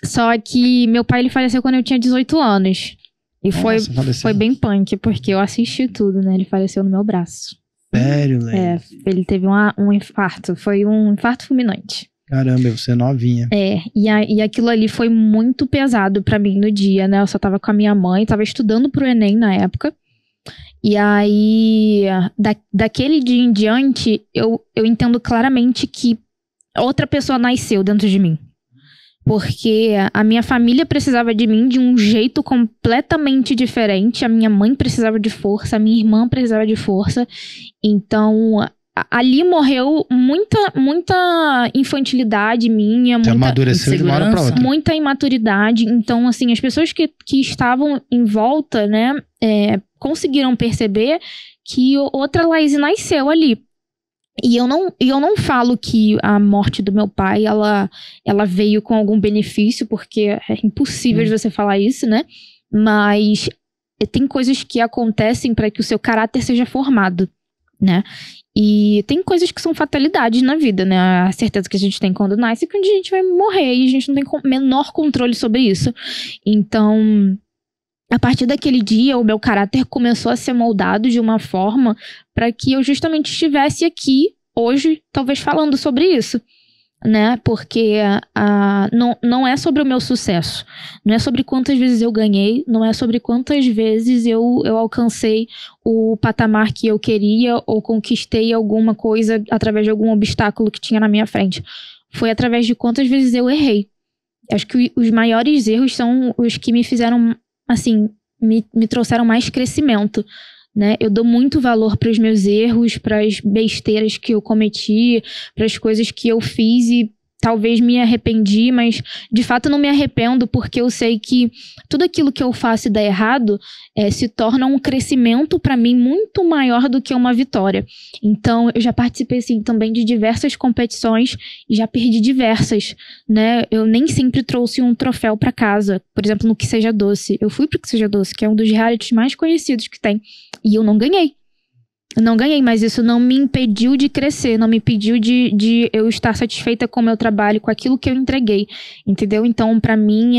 Só que meu pai, ele faleceu quando eu tinha 18 anos. E foi bem punk, porque eu assisti tudo, né? Ele faleceu no meu braço. Sério, né? Ele teve um infarto. Foi um infarto fulminante. Caramba, você é novinha. E aquilo ali foi muito pesado pra mim no dia, né? Eu só tava com a minha mãe, tava estudando pro Enem na época. E aí, daquele dia em diante, eu entendo claramente que outra pessoa nasceu dentro de mim. Porque a minha família precisava de mim de um jeito completamente diferente. A minha mãe precisava de força, a minha irmã precisava de força. Então... ali morreu muita infantilidade minha, muita amadureceu de uma hora pra outra. Muita imaturidade. Então, assim, as pessoas que estavam em volta, né, conseguiram perceber que outra Laís nasceu ali. E eu não falo que a morte do meu pai, ela veio com algum benefício, porque é impossível de você falar isso, né? Mas tem coisas que acontecem para que o seu caráter seja formado, né? E tem coisas que são fatalidades na vida, né? A certeza que a gente tem quando nasce é que um dia a gente vai morrer e a gente não tem menor controle sobre isso. Então, a partir daquele dia, o meu caráter começou a ser moldado de uma forma para que eu justamente estivesse aqui hoje, talvez falando sobre isso, né? Porque não é sobre o meu sucesso, não é sobre quantas vezes eu ganhei, não é sobre quantas vezes eu alcancei o patamar que eu queria ou conquistei alguma coisa através de algum obstáculo que tinha na minha frente. Foi através de quantas vezes eu errei. Acho que os maiores erros são os que me fizeram, assim, me trouxeram mais crescimento, né? Eu dou muito valor para os meus erros, para as besteiras que eu cometi, para as coisas que eu fiz e talvez me arrependi, mas de fato não me arrependo, porque eu sei que tudo aquilo que eu faço e dá errado se torna um crescimento para mim muito maior do que uma vitória. Então eu já participei assim, também de diversas competições e já perdi diversas, né? Eu nem sempre trouxe um troféu para casa, por exemplo, no Que Seja Doce. Eu fui pro Que Seja Doce, que é um dos realities mais conhecidos que tem, e eu não ganhei. Eu não ganhei, mas isso não me impediu de crescer, não me impediu de eu estar satisfeita com o meu trabalho, com aquilo que eu entreguei, entendeu? Então, pra mim,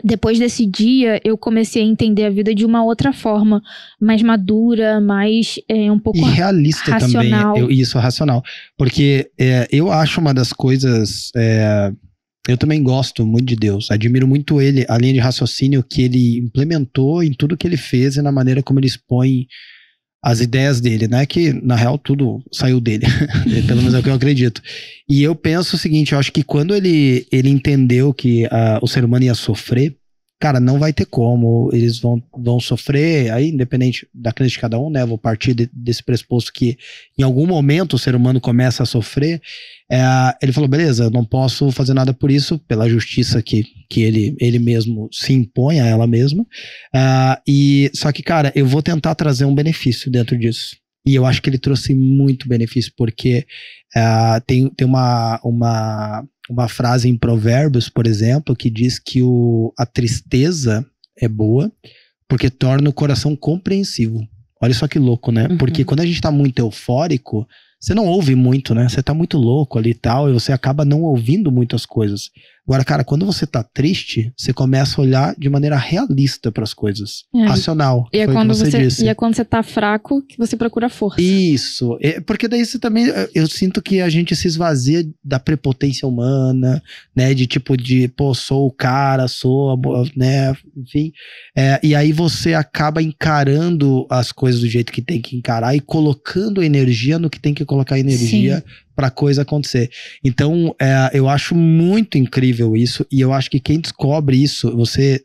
depois desse dia, eu comecei a entender a vida de uma outra forma, mais madura, mais um pouco racional. E realista também, isso, racional. Porque eu acho uma das coisas... eu também gosto muito de Deus, admiro muito ele, a linha de raciocínio que ele implementou em tudo que ele fez e na maneira como ele expõe as ideias dele, né? Que, na real, tudo saiu dele. Pelo menos é o que eu acredito. E eu penso o seguinte, eu acho que quando ele entendeu que o ser humano ia sofrer, cara, não vai ter como. Eles vão sofrer, aí, independente da crença de cada um, né? Eu vou partir desse pressuposto que em algum momento o ser humano começa a sofrer. Ele falou, beleza, eu não posso fazer nada por isso, pela justiça que ele mesmo se impõe a ela mesma. Só que, cara, eu vou tentar trazer um benefício dentro disso. E eu acho que ele trouxe muito benefício, porque tem uma frase em Provérbios, por exemplo, que diz que a tristeza é boa porque torna o coração compreensivo. Olha só que louco, né? Uhum. Porque quando a gente tá muito eufórico, você não ouve muito, né? Você tá muito louco ali e tal, e você acaba não ouvindo muitas coisas. Agora, cara, quando você tá triste, você começa a olhar de maneira realista pras coisas. Racional. E é quando você disse. E é quando você tá fraco que você procura força. Isso. Porque daí você também... Eu sinto que a gente se esvazia da prepotência humana, né? De tipo de, pô, sou o cara, né? Enfim. E aí você acaba encarando as coisas do jeito que tem que encarar e colocando energia no que tem que colocar energia. Sim. Pra coisa acontecer. Então, eu acho muito incrível isso, e eu acho que quem descobre isso, você,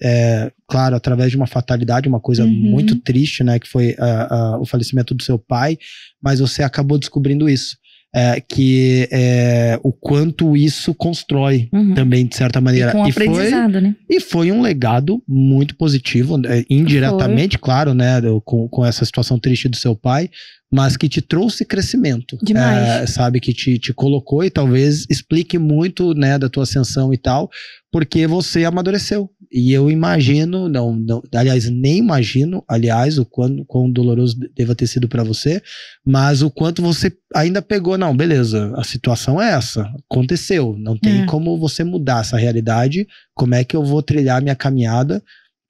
claro, através de uma fatalidade, uma coisa muito triste, né, que foi o falecimento do seu pai, mas você acabou descobrindo isso. O quanto isso constrói também, de certa maneira. E com aprendizado, né? E foi um legado muito positivo, indiretamente, claro, né, com essa situação triste do seu pai, mas que te trouxe crescimento. Demais. Sabe, que te colocou e talvez explique muito, né, da tua ascensão e tal, porque você amadureceu. E eu imagino, aliás, nem imagino, o quão doloroso deva ter sido pra você, mas o quanto você ainda pegou, não, beleza, a situação é essa, aconteceu, não tem como você mudar essa realidade, como é que eu vou trilhar minha caminhada,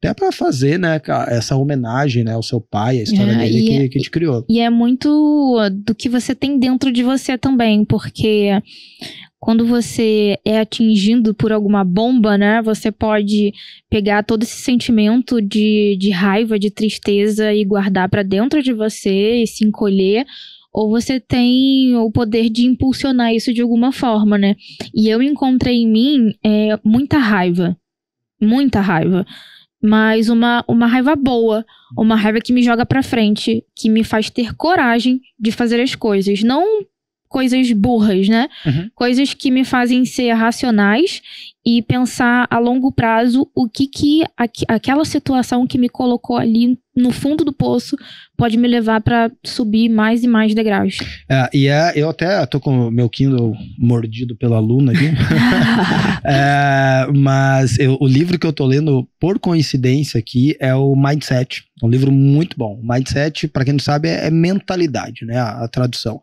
até pra fazer, né, essa homenagem, né, ao seu pai, a história dele que te criou. E é muito do que você tem dentro de você também, porque quando você é atingido por alguma bomba, né, você pode pegar todo esse sentimento de raiva, de tristeza e guardar pra dentro de você e se encolher, ou você tem o poder de impulsionar isso de alguma forma, né? E eu encontrei em mim muita raiva, mas uma raiva boa, uma raiva que me joga pra frente, que me faz ter coragem de fazer as coisas, não coisas burras, né? Coisas que me fazem ser racionais e pensar a longo prazo o que aquela situação que me colocou ali no fundo do poço pode me levar pra subir mais e mais degraus. Eu até tô com o meu Kindle mordido pela Luna aqui. Mas o livro que eu tô lendo, por coincidência aqui, é o Mindset. Um livro muito bom. Mindset, pra quem não sabe, é mentalidade, né? A tradução.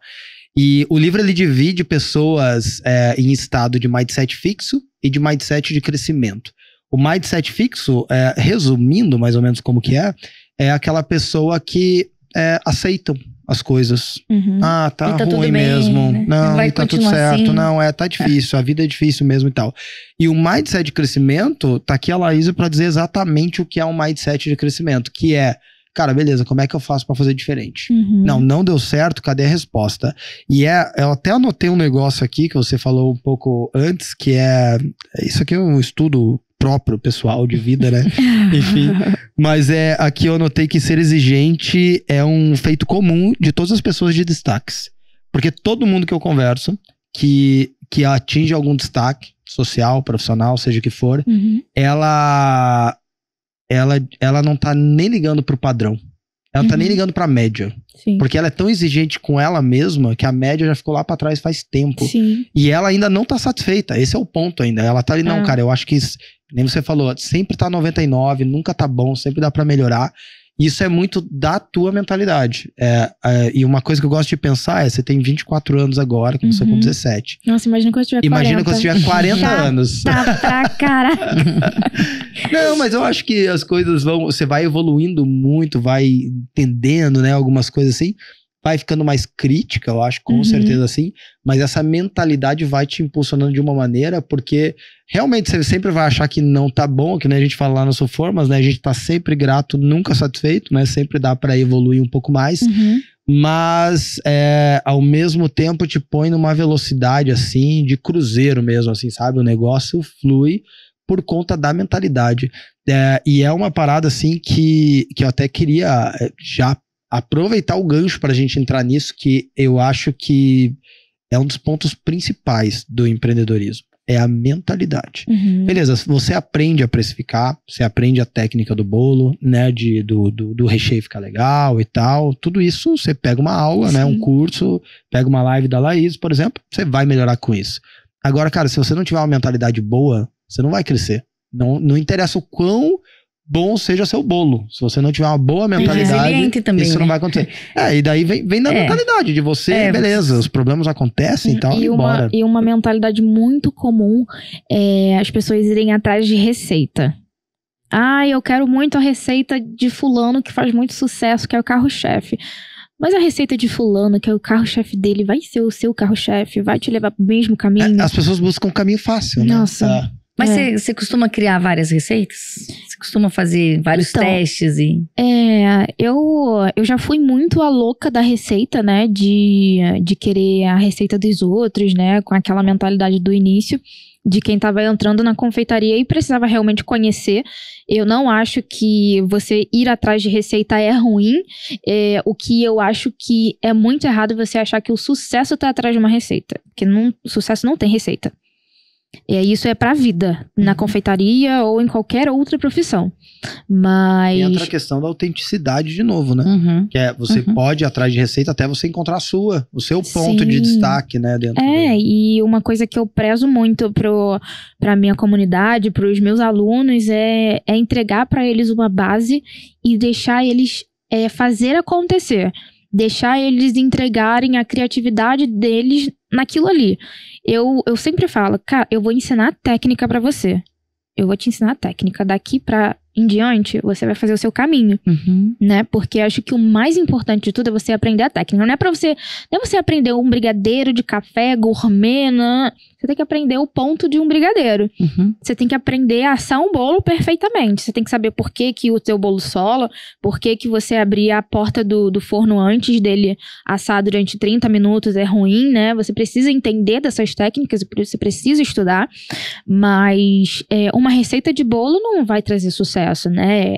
E o livro, ele divide pessoas em estado de mindset fixo e de mindset de crescimento. O mindset fixo, resumindo mais ou menos como que é aquela pessoa que aceita as coisas. Tá ruim mesmo. Né? Não, vai tá tudo certo. Assim. Não, tá difícil. A vida é difícil mesmo e tal. E o mindset de crescimento, tá aqui a Laísa pra dizer exatamente o que é um mindset de crescimento, que cara, beleza, como é que eu faço pra fazer diferente? Não deu certo, cadê a resposta? E eu até anotei um negócio aqui que você falou um pouco antes, que isso aqui é um estudo próprio, pessoal, de vida, né? Enfim, mas aqui eu anotei que ser exigente é um feito comum de todas as pessoas de destaques. Porque todo mundo que eu converso, que que atinge algum destaque social, profissional, seja o que for, ela não tá nem ligando pro padrão. Ela tá nem ligando pra média. Sim. Porque ela é tão exigente com ela mesma que a média já ficou lá pra trás faz tempo. Sim. E ela ainda não tá satisfeita. Esse é o ponto ainda. Ela tá ali, não, cara, eu acho que, nem você falou, sempre tá 99, nunca tá bom, sempre dá pra melhorar. Isso é muito da tua mentalidade. E uma coisa que eu gosto de pensar você tem 24 anos agora, começou com 17. Nossa, imagina quando eu tiver 40. Imagina quando você tiver 40 anos. Tá pra caraca. Não, mas eu acho que as coisas você vai evoluindo muito, vai entendendo, né, algumas coisas assim. Vai ficando mais crítica, eu acho, com certeza assim. Mas essa mentalidade vai te impulsionando de uma maneira, porque realmente você sempre vai achar que não tá bom, que nem a gente fala lá no Soformas, né? A gente tá sempre grato, nunca satisfeito, né? Sempre dá pra evoluir um pouco mais. Mas, ao mesmo tempo, te põe numa velocidade, assim, de cruzeiro mesmo, assim, sabe? O negócio flui por conta da mentalidade. E é uma parada, assim, que eu até queria já aproveitar o gancho pra gente entrar nisso, que eu acho que é um dos pontos principais do empreendedorismo. É a mentalidade. Beleza, você aprende a precificar, você aprende a técnica do bolo, né, do recheio ficar legal e tal. Tudo isso, você pega uma aula, né, um curso, pega uma live da Laís, por exemplo, você vai melhorar com isso. Agora, cara, se você não tiver uma mentalidade boa, você não vai crescer. Não interessa o quão bom seja seu bolo. Se você não tiver uma boa mentalidade, também, isso não vai acontecer. E daí vem da mentalidade de você, beleza, os problemas acontecem e tal, e uma mentalidade muito comum é as pessoas irem atrás de receita. Eu quero muito a receita de fulano que faz muito sucesso, que é o carro-chefe. Mas a receita de fulano, que é o carro-chefe dele, vai ser o seu carro-chefe, vai te levar pro mesmo caminho. As pessoas buscam um caminho fácil, né? Nossa. Mas você costuma criar várias receitas? Você costuma fazer vários testes? Eu já fui muito a louca da receita, né? De querer a receita dos outros, né? Com aquela mentalidade do início, de quem estava entrando na confeitaria e precisava realmente conhecer. Eu não acho que você ir atrás de receita é ruim. O que eu acho que é muito errado é você achar que o sucesso está atrás de uma receita. Porque o sucesso não tem receita. Isso é pra vida, na confeitaria ou em qualquer outra profissão. Mas entra a questão da autenticidade de novo, né? Que você pode ir atrás de receita até você encontrar o seu ponto de destaque, né? Dentro e uma coisa que eu prezo muito pra minha comunidade, pros meus alunos, é entregar pra eles uma base e deixar eles fazer acontecer. Deixar eles entregarem a criatividade deles naquilo ali. Eu sempre falo, cara, eu vou ensinar técnica pra você. Eu vou te ensinar técnica. Daqui pra em diante, você vai fazer o seu caminho, né? Porque acho que o mais importante de tudo é você aprender a técnica. Não é você aprender um brigadeiro de café gourmet, não. Você tem que aprender o ponto de um brigadeiro. Você tem que aprender a assar um bolo perfeitamente. Você tem que saber por que o teu bolo sola, por que você abrir a porta do forno antes dele assar durante 30 minutos é ruim, né? Você precisa entender dessas técnicas, você precisa estudar. Mas uma receita de bolo não vai trazer sucesso, né?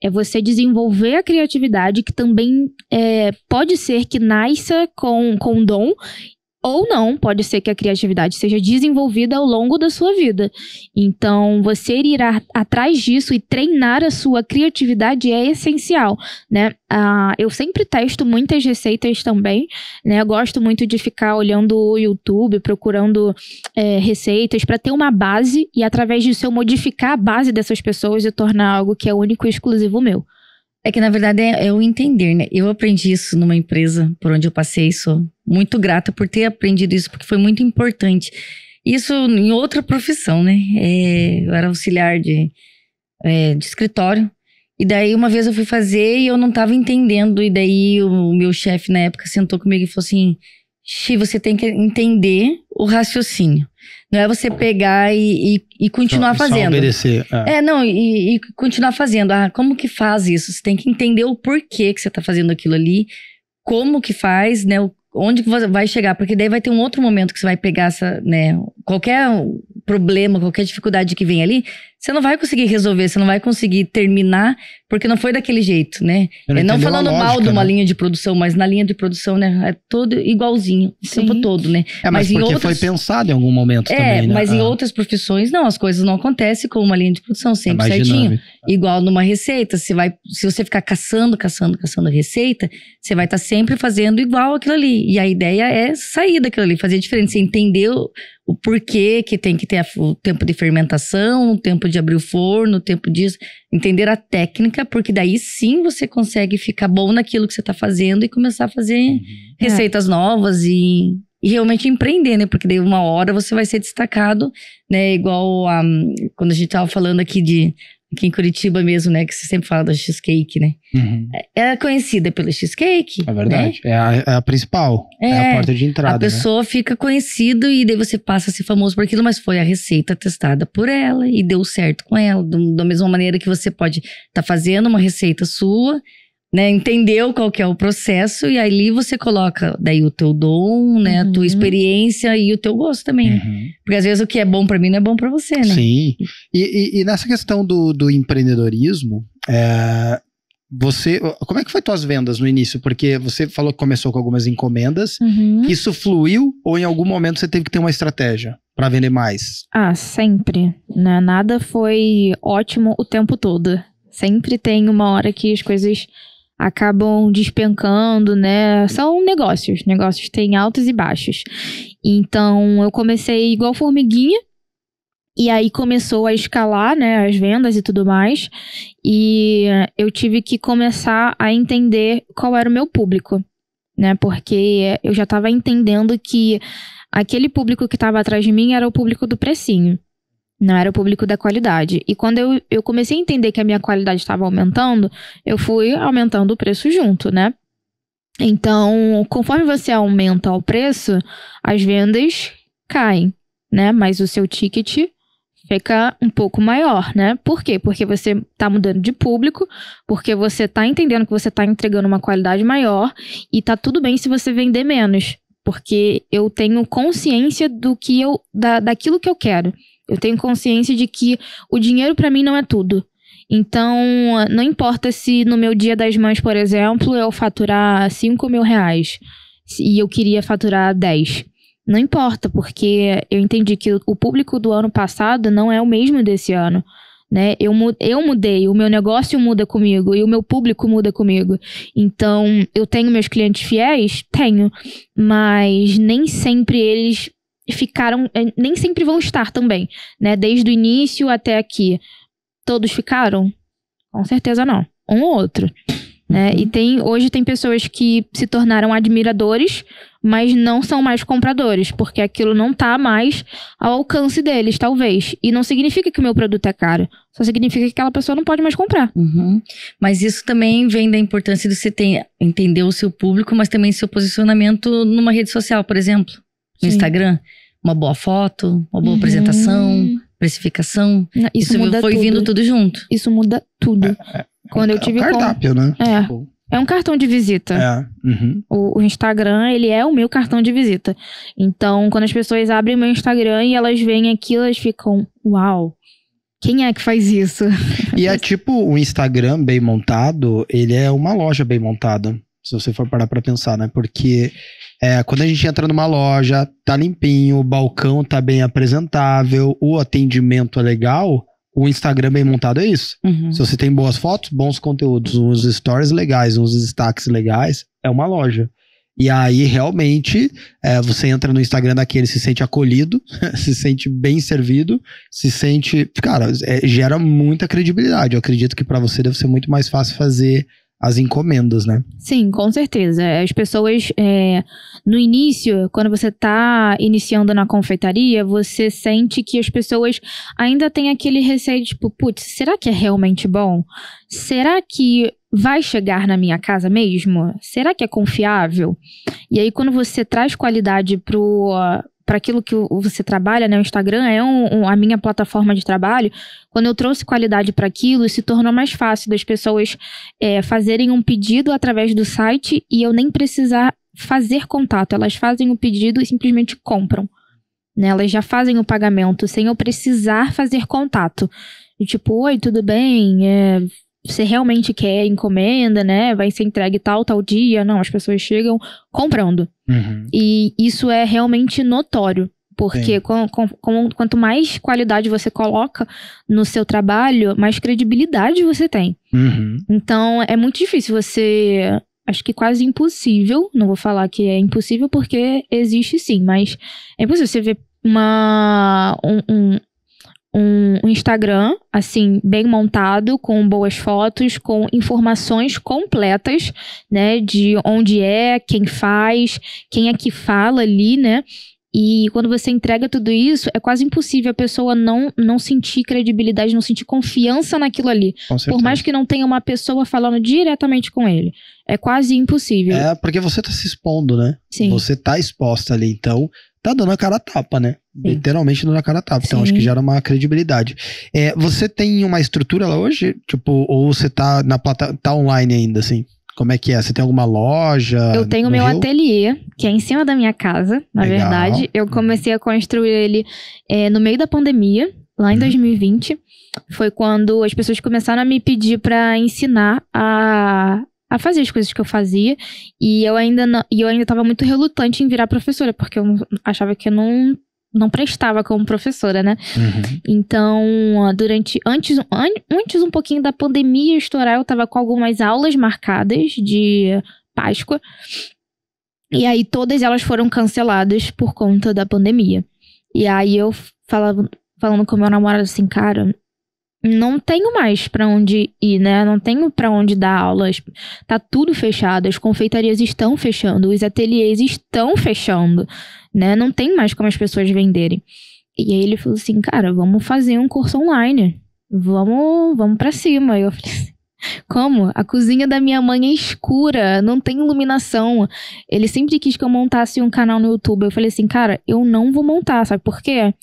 É você desenvolver a criatividade, que também pode ser que nasça com dom, ou não, pode ser que a criatividade seja desenvolvida ao longo da sua vida. Então, você ir atrás disso e treinar a sua criatividade é essencial, né? Eu sempre testo muitas receitas também, né? Eu gosto muito de ficar olhando o YouTube, procurando receitas para ter uma base e, através disso, eu modificar a base dessas pessoas e tornar algo que é único e exclusivo meu. É que, na verdade, é o entender, né? Eu aprendi isso numa empresa por onde eu passei, sou muito grata por ter aprendido isso, porque foi muito importante. Isso em outra profissão, né? Eu era auxiliar de escritório. E daí, uma vez eu fui fazer e eu não estava entendendo. E daí, o meu chefe, na época, sentou comigo e falou assim: Xi, você tem que entender o raciocínio. Não é você pegar e continuar fazendo. Só obedecer. E continuar fazendo. Como que faz isso? Você tem que entender o porquê que você tá fazendo aquilo ali. Como que faz, né? Onde que você vai chegar. Porque daí vai ter um outro momento que você vai pegar essa, né? Qualquer problema, qualquer dificuldade que vem ali, você não vai conseguir resolver, você não vai conseguir terminar, porque não foi daquele jeito, né? Não falando mal de uma linha de produção, mas na linha de produção, né? É todo igualzinho, o tempo todo, né? Mas porque foi pensado em algum momento também, né? Mas em outras profissões, não, as coisas não acontecem como uma linha de produção, sempre certinho. Dinâmico. Igual numa receita, se você ficar caçando receita, você vai estar sempre fazendo igual aquilo ali. E a ideia é sair daquilo ali, fazer diferente, você entender o porquê que tem que ter o tempo de fermentação, o tempo de abrir o forno, o tempo disso. Entender a técnica, porque daí sim você consegue ficar bom naquilo que você está fazendo e começar a fazer receitas novas e realmente empreender, né? Porque daí uma hora você vai ser destacado, né? Igual quando a gente tava falando aqui em Curitiba mesmo, né? Que você sempre fala da cheesecake, né? É conhecida pela cheesecake. É verdade. Né? É a principal. É a porta de entrada. A pessoa fica conhecida e daí você passa a ser famoso por aquilo, mas foi a receita testada por ela e deu certo com ela. Da mesma maneira que você pode estar fazendo uma receita sua, né, entendeu qual que é o processo e ali você coloca daí o teu dom, né, a tua experiência e o teu gosto também. Porque às vezes o que é bom pra mim não é bom pra você, né? Sim. E nessa questão do empreendedorismo, como é que foi tuas vendas no início? Porque você falou que começou com algumas encomendas. Isso fluiu ou em algum momento você teve que ter uma estratégia pra vender mais? Sempre. Né? Nada foi ótimo o tempo todo. Sempre tem uma hora que as coisas acabam despencando, né? São negócios. Negócios têm altos e baixos. Então, eu comecei igual formiguinha. E aí começou a escalar, né? As vendas e tudo mais. E eu tive que começar a entender qual era o meu público, né? Porque eu já estava entendendo que aquele público que estava atrás de mim era o público do precinho. Não era o público da qualidade. E quando eu comecei a entender que a minha qualidade estava aumentando, eu fui aumentando o preço junto, né? Então, conforme você aumenta o preço, as vendas caem, né? Mas o seu ticket fica um pouco maior, né? Por quê? Porque você tá mudando de público, porque você tá entendendo que você tá entregando uma qualidade maior e tá tudo bem se você vender menos. Porque eu tenho consciência daquilo que eu quero. Eu tenho consciência de que o dinheiro pra mim não é tudo. Então, não importa se no meu Dia das Mães, por exemplo, eu faturar 5 mil reais e eu queria faturar 10. Não importa, porque eu entendi que o público do ano passado não é o mesmo desse ano. Né? Eu mudei, o meu negócio muda comigo e o meu público muda comigo. Então, eu tenho meus clientes fiéis? Tenho. Mas nem sempre eles nem sempre vão estar também, né? Desde o início até aqui. Todos ficaram? Com certeza não. Um ou outro. Né? E hoje tem pessoas que se tornaram admiradores, mas não são mais compradores, porque aquilo não tá mais ao alcance deles, talvez. E não significa que o meu produto é caro. Só significa que aquela pessoa não pode mais comprar. Mas isso também vem da importância de você entender o seu público, mas também seu posicionamento numa rede social, por exemplo. No Instagram, uma boa foto, uma boa apresentação, precificação. Isso muda foi tudo. Vindo tudo junto. Isso muda tudo. Quando eu tive cardápio, né? É um cartão de visita. O Instagram, ele é o meu cartão de visita. Então, quando as pessoas abrem meu Instagram e elas veem aquilo, elas ficam, uau, quem é que faz isso? E é tipo, o Instagram bem montado, ele é uma loja bem montada. Se você for parar pra pensar, né? Porque quando a gente entra numa loja, tá limpinho, o balcão tá bem apresentável, o atendimento é legal, o Instagram bem montado é isso. Se você tem boas fotos, bons conteúdos, uns stories legais, uns destaques legais, é uma loja. E aí, realmente, você entra no Instagram daquele, se sente acolhido, se sente bem servido, se sente... Cara, gera muita credibilidade. Eu acredito que pra você deve ser muito mais fácil fazer as encomendas, né? Sim, com certeza. As pessoas, no início, quando você tá iniciando na confeitaria, você sente que as pessoas ainda têm aquele receio, tipo, putz, será que é realmente bom? Será que vai chegar na minha casa mesmo? Será que é confiável? E aí, quando você traz qualidade para aquilo que você trabalha, né? O Instagram é a minha plataforma de trabalho. Quando eu trouxe qualidade para aquilo, se tornou mais fácil das pessoas fazerem um pedido através do site e eu nem precisar fazer contato. Elas fazem o pedido e simplesmente compram. né? Elas já fazem o pagamento sem eu precisar fazer contato. E tipo, oi, tudo bem? Você realmente quer encomenda, né? Vai ser entregue tal dia? Não, as pessoas chegam comprando. E isso é realmente notório. Porque quanto mais qualidade você coloca no seu trabalho, mais credibilidade você tem. Então, é muito difícil você... Acho que quase impossível. Não vou falar que é impossível, porque existe sim. Mas é impossível você ver um Instagram, assim, bem montado, com boas fotos, com informações completas, né? De onde é, quem faz, quem é que fala ali, né? E quando você entrega tudo isso, é quase impossível a pessoa não sentir credibilidade, não sentir confiança naquilo ali. Por mais que não tenha uma pessoa falando diretamente com ele. É quase impossível. É, porque você tá se expondo, né? Sim. Você tá exposta ali, então tá dando a cara a tapa, né? Sim. Literalmente dando a cara a tapa. Então acho que gera uma credibilidade. Você tem uma estrutura lá hoje? Tipo, ou você tá tá online ainda, assim? Como é que é? Você tem alguma loja? Eu tenho meu ateliê, que é em cima da minha casa, na verdade. Eu comecei a construir ele no meio da pandemia, lá em 2020. Foi quando as pessoas começaram a me pedir pra ensinar a fazer as coisas que eu fazia. E eu ainda tava muito relutante em virar professora, porque eu achava que eu não prestava como professora, né? Então, antes um pouquinho da pandemia estourar, eu tava com algumas aulas marcadas de Páscoa. E aí todas elas foram canceladas por conta da pandemia. E aí eu falando com meu namorado assim, cara, não tenho mais pra onde ir, né? Não tenho pra onde dar aulas. Tá tudo fechado, as confeitarias estão fechando, os ateliês estão fechando, né? Não tem mais como as pessoas venderem. E aí ele falou assim, cara, vamos fazer um curso online. Vamos pra cima. E eu falei assim, como? A cozinha da minha mãe é escura, não tem iluminação. Ele sempre quis que eu montasse um canal no YouTube. Eu falei assim, cara, eu não vou montar, sabe por quê?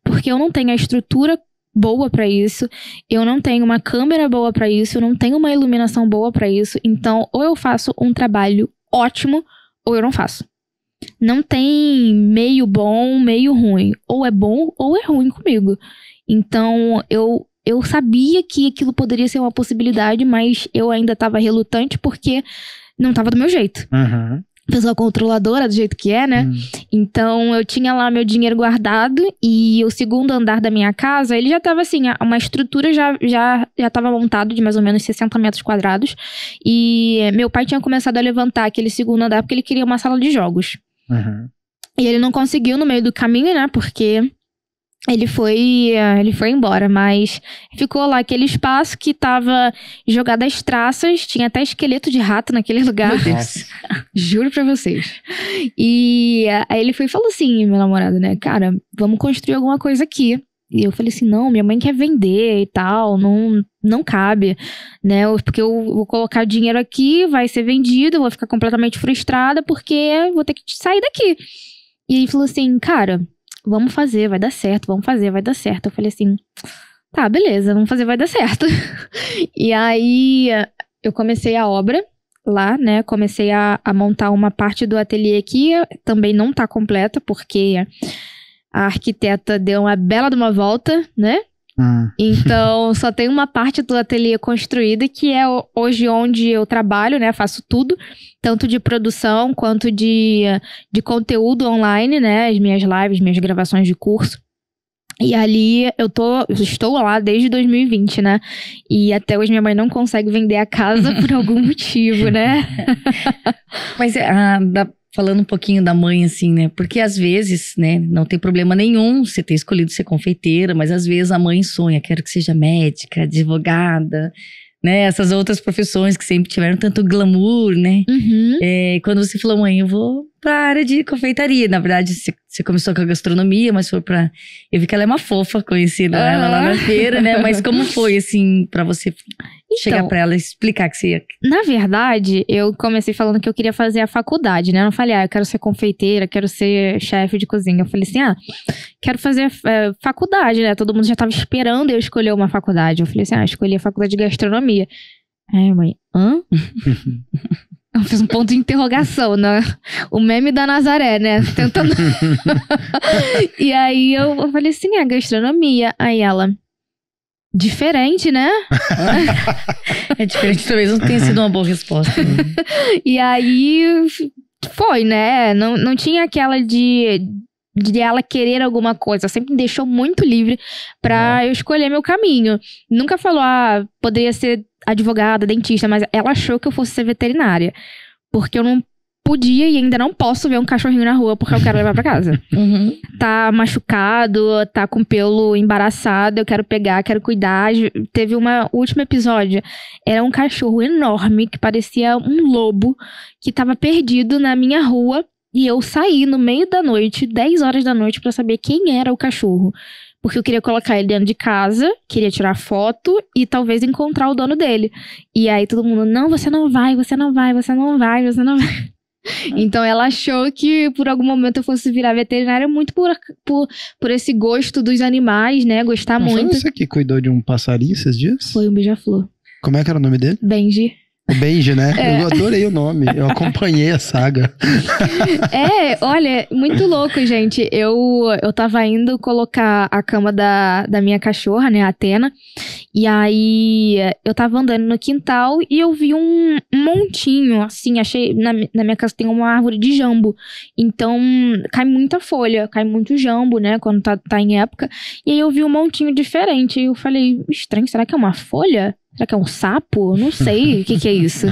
Porque eu não tenho a estrutura boa pra isso, eu não tenho uma câmera boa pra isso, eu não tenho uma iluminação boa pra isso, então ou eu faço um trabalho ótimo ou eu não faço. Não tem meio bom, meio ruim, ou é bom ou é ruim comigo. Então eu sabia que aquilo poderia ser uma possibilidade, mas eu ainda tava relutante porque não tava do meu jeito. Pessoa controladora do jeito que é, né? Então, eu tinha lá meu dinheiro guardado e o segundo andar da minha casa, ele já tava assim, uma estrutura já tava montado de mais ou menos 60 metros quadrados. E meu pai tinha começado a levantar aquele segundo andar porque ele queria uma sala de jogos. E ele não conseguiu no meio do caminho, né? Porque ele foi embora, mas ficou lá aquele espaço que tava jogado às traças, tinha até esqueleto de rato naquele lugar. Meu Deus. Juro pra vocês. E aí ele foi e falou assim, meu namorado, né, cara, vamos construir alguma coisa aqui. E eu falei assim, não, minha mãe quer vender e tal, não cabe, né, porque eu vou colocar dinheiro aqui, vai ser vendido, eu vou ficar completamente frustrada porque eu vou ter que sair daqui. E ele falou assim, cara, vamos fazer, vai dar certo, vamos fazer, vai dar certo. Eu falei assim, tá, beleza, vamos fazer, vai dar certo. E aí, eu comecei a obra lá, né, comecei a montar uma parte do ateliê que também não tá completa, porque a arquiteta deu uma bela de uma volta, né? Então, só tem uma parte do ateliê construída, que é hoje onde eu trabalho, né? Faço tudo, tanto de produção quanto de conteúdo online, né? As minhas lives, minhas gravações de curso. E ali eu estou lá desde 2020, né? E até hoje minha mãe não consegue vender a casa por algum motivo, né? Mas falando um pouquinho da mãe, assim, né? Porque às vezes, né, não tem problema nenhum você ter escolhido ser confeiteira, mas às vezes a mãe sonha, quero que seja médica, advogada, né? Essas outras profissões que sempre tiveram tanto glamour, né? Quando você falou, mãe, eu vou pra área de confeitaria. Na verdade, você começou com a gastronomia, mas foi pra... Eu vi que ela é uma fofa, conhecida ela lá na feira, né? Mas como foi, assim, pra você chegar pra ela e explicar que você ia... Na verdade, eu comecei falando que eu queria fazer a faculdade, né? Eu não falei, eu quero ser confeiteira, quero ser chefe de cozinha. Eu falei assim, quero fazer faculdade, né? Todo mundo já tava esperando eu escolher uma faculdade. Eu falei assim, escolhi a faculdade de gastronomia. Aí, mãe, hã? Eu fiz um ponto de interrogação, né? O meme da Nazaré, né? Tentando... E aí eu falei assim, gastronomia. Aí ela... Diferente, né? É diferente, talvez não tenha sido uma boa resposta. Né? E aí... Foi, né? Não tinha aquela de ela querer alguma coisa. Sempre me deixou muito livre pra eu escolher meu caminho. Nunca falou, poderia ser advogada, dentista, mas ela achou que eu fosse ser veterinária. Porque eu não podia e ainda não posso ver um cachorrinho na rua porque eu quero levar pra casa. Tá machucado, tá com pelo embaraçado, eu quero pegar, quero cuidar. Teve o último episódio, era um cachorro enorme que parecia um lobo que tava perdido na minha rua e eu saí no meio da noite, 10 horas da noite, pra saber quem era o cachorro. Porque eu queria colocar ele dentro de casa, queria tirar foto e talvez encontrar o dono dele. E aí todo mundo, não, você não vai, você não vai, você não vai, você não vai. Então ela achou que por algum momento eu fosse virar veterinária muito por esse gosto dos animais, né? Gostar muito. Foi você que cuidou de um passarinho esses dias? Foi um beija-flor. Como é que era o nome dele? Benji. O Benji, né? Eu adorei o nome. Eu acompanhei a saga. Olha, muito louco, gente. Eu tava indo colocar a cama da minha cachorra, né, a Atena. E aí, eu tava andando no quintal e eu vi um montinho, assim, achei... Na minha casa tem uma árvore de jambo. Então, cai muita folha, cai muito jambo, né, quando tá em época. E aí eu vi um montinho diferente. E eu falei, estranho, será que é uma folha? Será que é um sapo? Não sei o que é isso.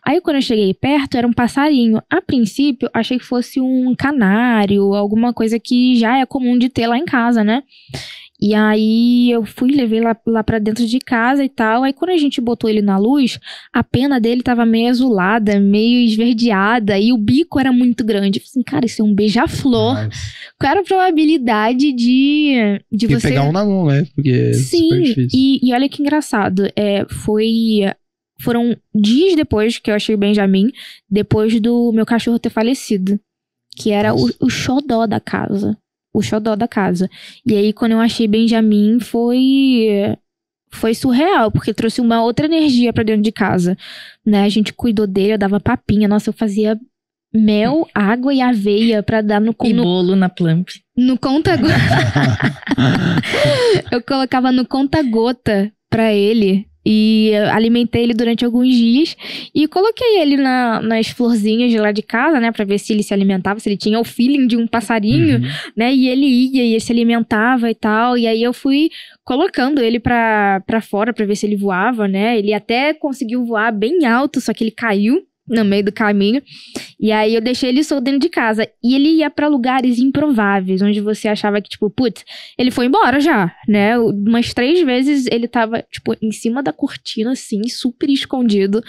Aí quando eu cheguei perto, era um passarinho. A princípio, achei que fosse um canário, alguma coisa que já é comum de ter lá em casa, né? E aí eu fui, levei lá pra dentro de casa e tal. Aí quando a gente botou ele na luz, a pena dele tava meio azulada, meio esverdeada. E o bico era muito grande. Eu falei assim, cara, isso é um beija-flor. Nice. Qual era a probabilidade de você... pegar um na mão, né? Porque sim, é super difícil. E olha que engraçado. Foram dias depois que eu achei o Benjamin, depois do meu cachorro ter falecido. Que era o xodó da casa. O xodó da casa. E aí, quando eu achei Benjamin, foi surreal, porque trouxe uma outra energia pra dentro de casa, né? A gente cuidou dele, eu dava papinha. Nossa, eu fazia mel, água e aveia pra dar no... E bolo na Plump. No conta-gota. Eu colocava no conta-gota pra ele. E alimentei ele durante alguns dias. E coloquei ele nas florzinhas de lá de casa, né? Pra ver se ele se alimentava, se ele tinha o feeling de um passarinho, né? E ele ia e se alimentava e tal. E aí eu fui colocando ele pra fora pra ver se ele voava, né? Ele até conseguiu voar bem alto, só que ele caiu no meio do caminho. E aí eu deixei ele solto dentro de casa. E ele ia pra lugares improváveis, onde você achava que, tipo, putz, ele foi embora já, né? Umas 3 vezes ele tava, tipo, em cima da cortina, assim, super escondido.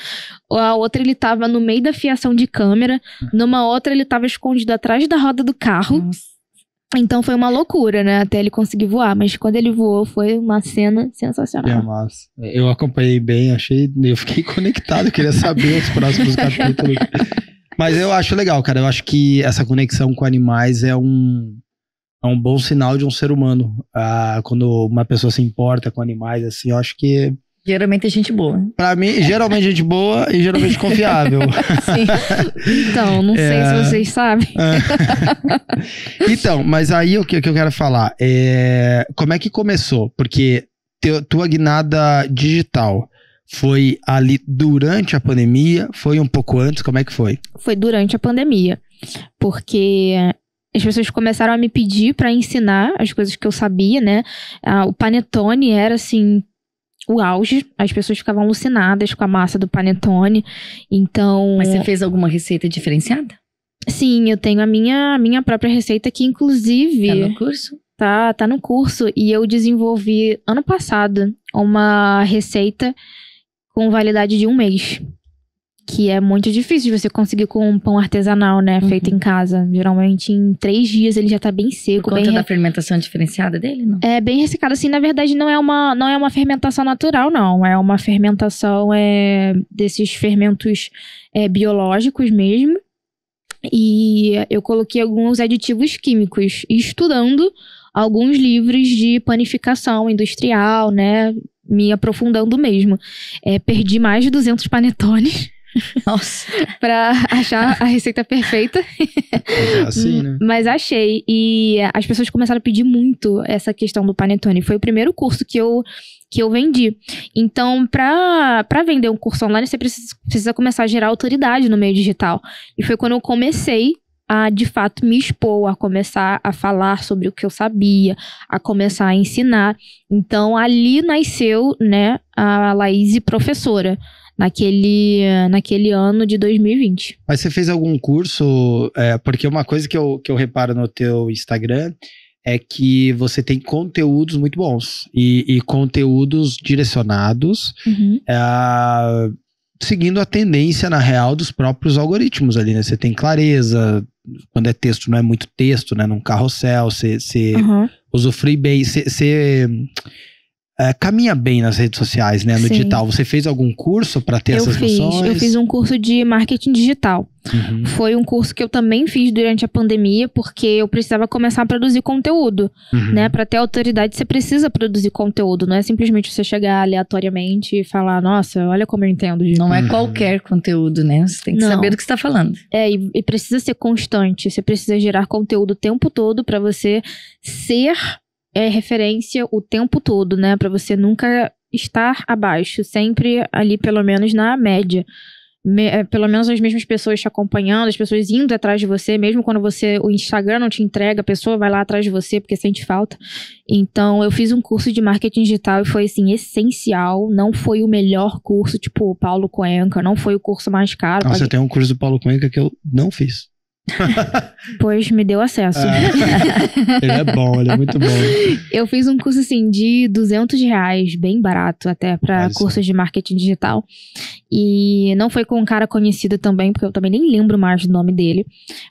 A outra ele tava no meio da fiação de câmera. Numa outra ele tava escondido atrás da roda do carro. Nossa. Então foi uma loucura, né? Até ele conseguir voar. Mas quando ele voou, foi uma cena sensacional. É massa. Eu acompanhei bem, eu fiquei conectado, queria saber os próximos capítulos. Mas eu acho legal, cara. Eu acho que essa conexão com animais é um bom sinal de um ser humano. Quando uma pessoa se importa com animais, assim, eu acho que... Geralmente é gente boa. Pra mim, geralmente gente boa e geralmente confiável. Sim. Então, não sei se vocês sabem. Então, mas aí o que eu quero falar é... Como é que começou? Porque tua guinada digital foi ali durante a pandemia? Foi um pouco antes? Como é que foi? Foi durante a pandemia. Porque... as pessoas começaram a me pedir pra ensinar as coisas que eu sabia, né? O panetone era, assim... o auge, as pessoas ficavam alucinadas com a massa do panetone, então... Mas você fez alguma receita diferenciada? Sim, eu tenho a minha própria receita que, inclusive... Tá no curso? Tá no curso, e eu desenvolvi, ano passado, uma receita com validade de 1 mês. Que é muito difícil de você conseguir com um pão artesanal, né? Feito em casa. Geralmente, em 3 dias, ele já tá bem seco. Por conta da fermentação diferenciada dele, não? É bem ressecado. Assim, na verdade, não é uma fermentação natural, não. É uma fermentação desses fermentos biológicos mesmo. E eu coloquei alguns aditivos químicos. E estudando alguns livros de panificação industrial, né? Me aprofundando mesmo. Perdi mais de 200 panetones. Nossa. Pra achar a receita perfeita. É assim, né? Mas achei. E as pessoas começaram a pedir muito essa questão do panetone. Foi o primeiro curso que eu vendi. Então, pra vender um curso online, você precisa começar a gerar autoridade no meio digital. E foi quando eu comecei a, de fato, me expor, a começar a falar sobre o que eu sabia, a começar a ensinar. Então, ali nasceu, né, a Laís professora, naquele ano de 2020. Mas você fez algum curso? Porque uma coisa que eu reparo no teu Instagram é que você tem conteúdos muito bons. E conteúdos direcionados, seguindo a tendência, na real, dos próprios algoritmos ali, né? Você tem clareza, quando é texto, não é muito texto, né? Num carrossel, você usufrui bem, você caminha bem nas redes sociais, né? No Sim. digital. Você fez algum curso para ter essas noções? Eu fiz um curso de marketing digital. Foi um curso que eu também fiz durante a pandemia, porque eu precisava começar a produzir conteúdo, né? Para ter autoridade, você precisa produzir conteúdo. Não é simplesmente você chegar aleatoriamente e falar, nossa, olha como eu entendo. Não é qualquer conteúdo, né? Você tem que saber do que você tá falando. E precisa ser constante. Você precisa gerar conteúdo o tempo todo para você ser referência o tempo todo, né? Pra você nunca estar abaixo, sempre ali pelo menos na média. Pelo menos as mesmas pessoas te acompanhando, as pessoas indo atrás de você, mesmo quando o Instagram não te entrega, a pessoa vai lá atrás de você porque sente falta. Então, eu fiz um curso de marketing digital e foi, assim, essencial. Não foi o melhor curso, tipo Paulo Cuenca, não foi o curso mais caro. Você tem um curso do Paulo Cuenca que eu não fiz. Pois me deu acesso. Ele é bom, ele é muito bom. Eu fiz um curso assim de R$200, bem barato até para cursos de marketing digital. E não foi com um cara conhecido também, porque eu também nem lembro mais do nome dele.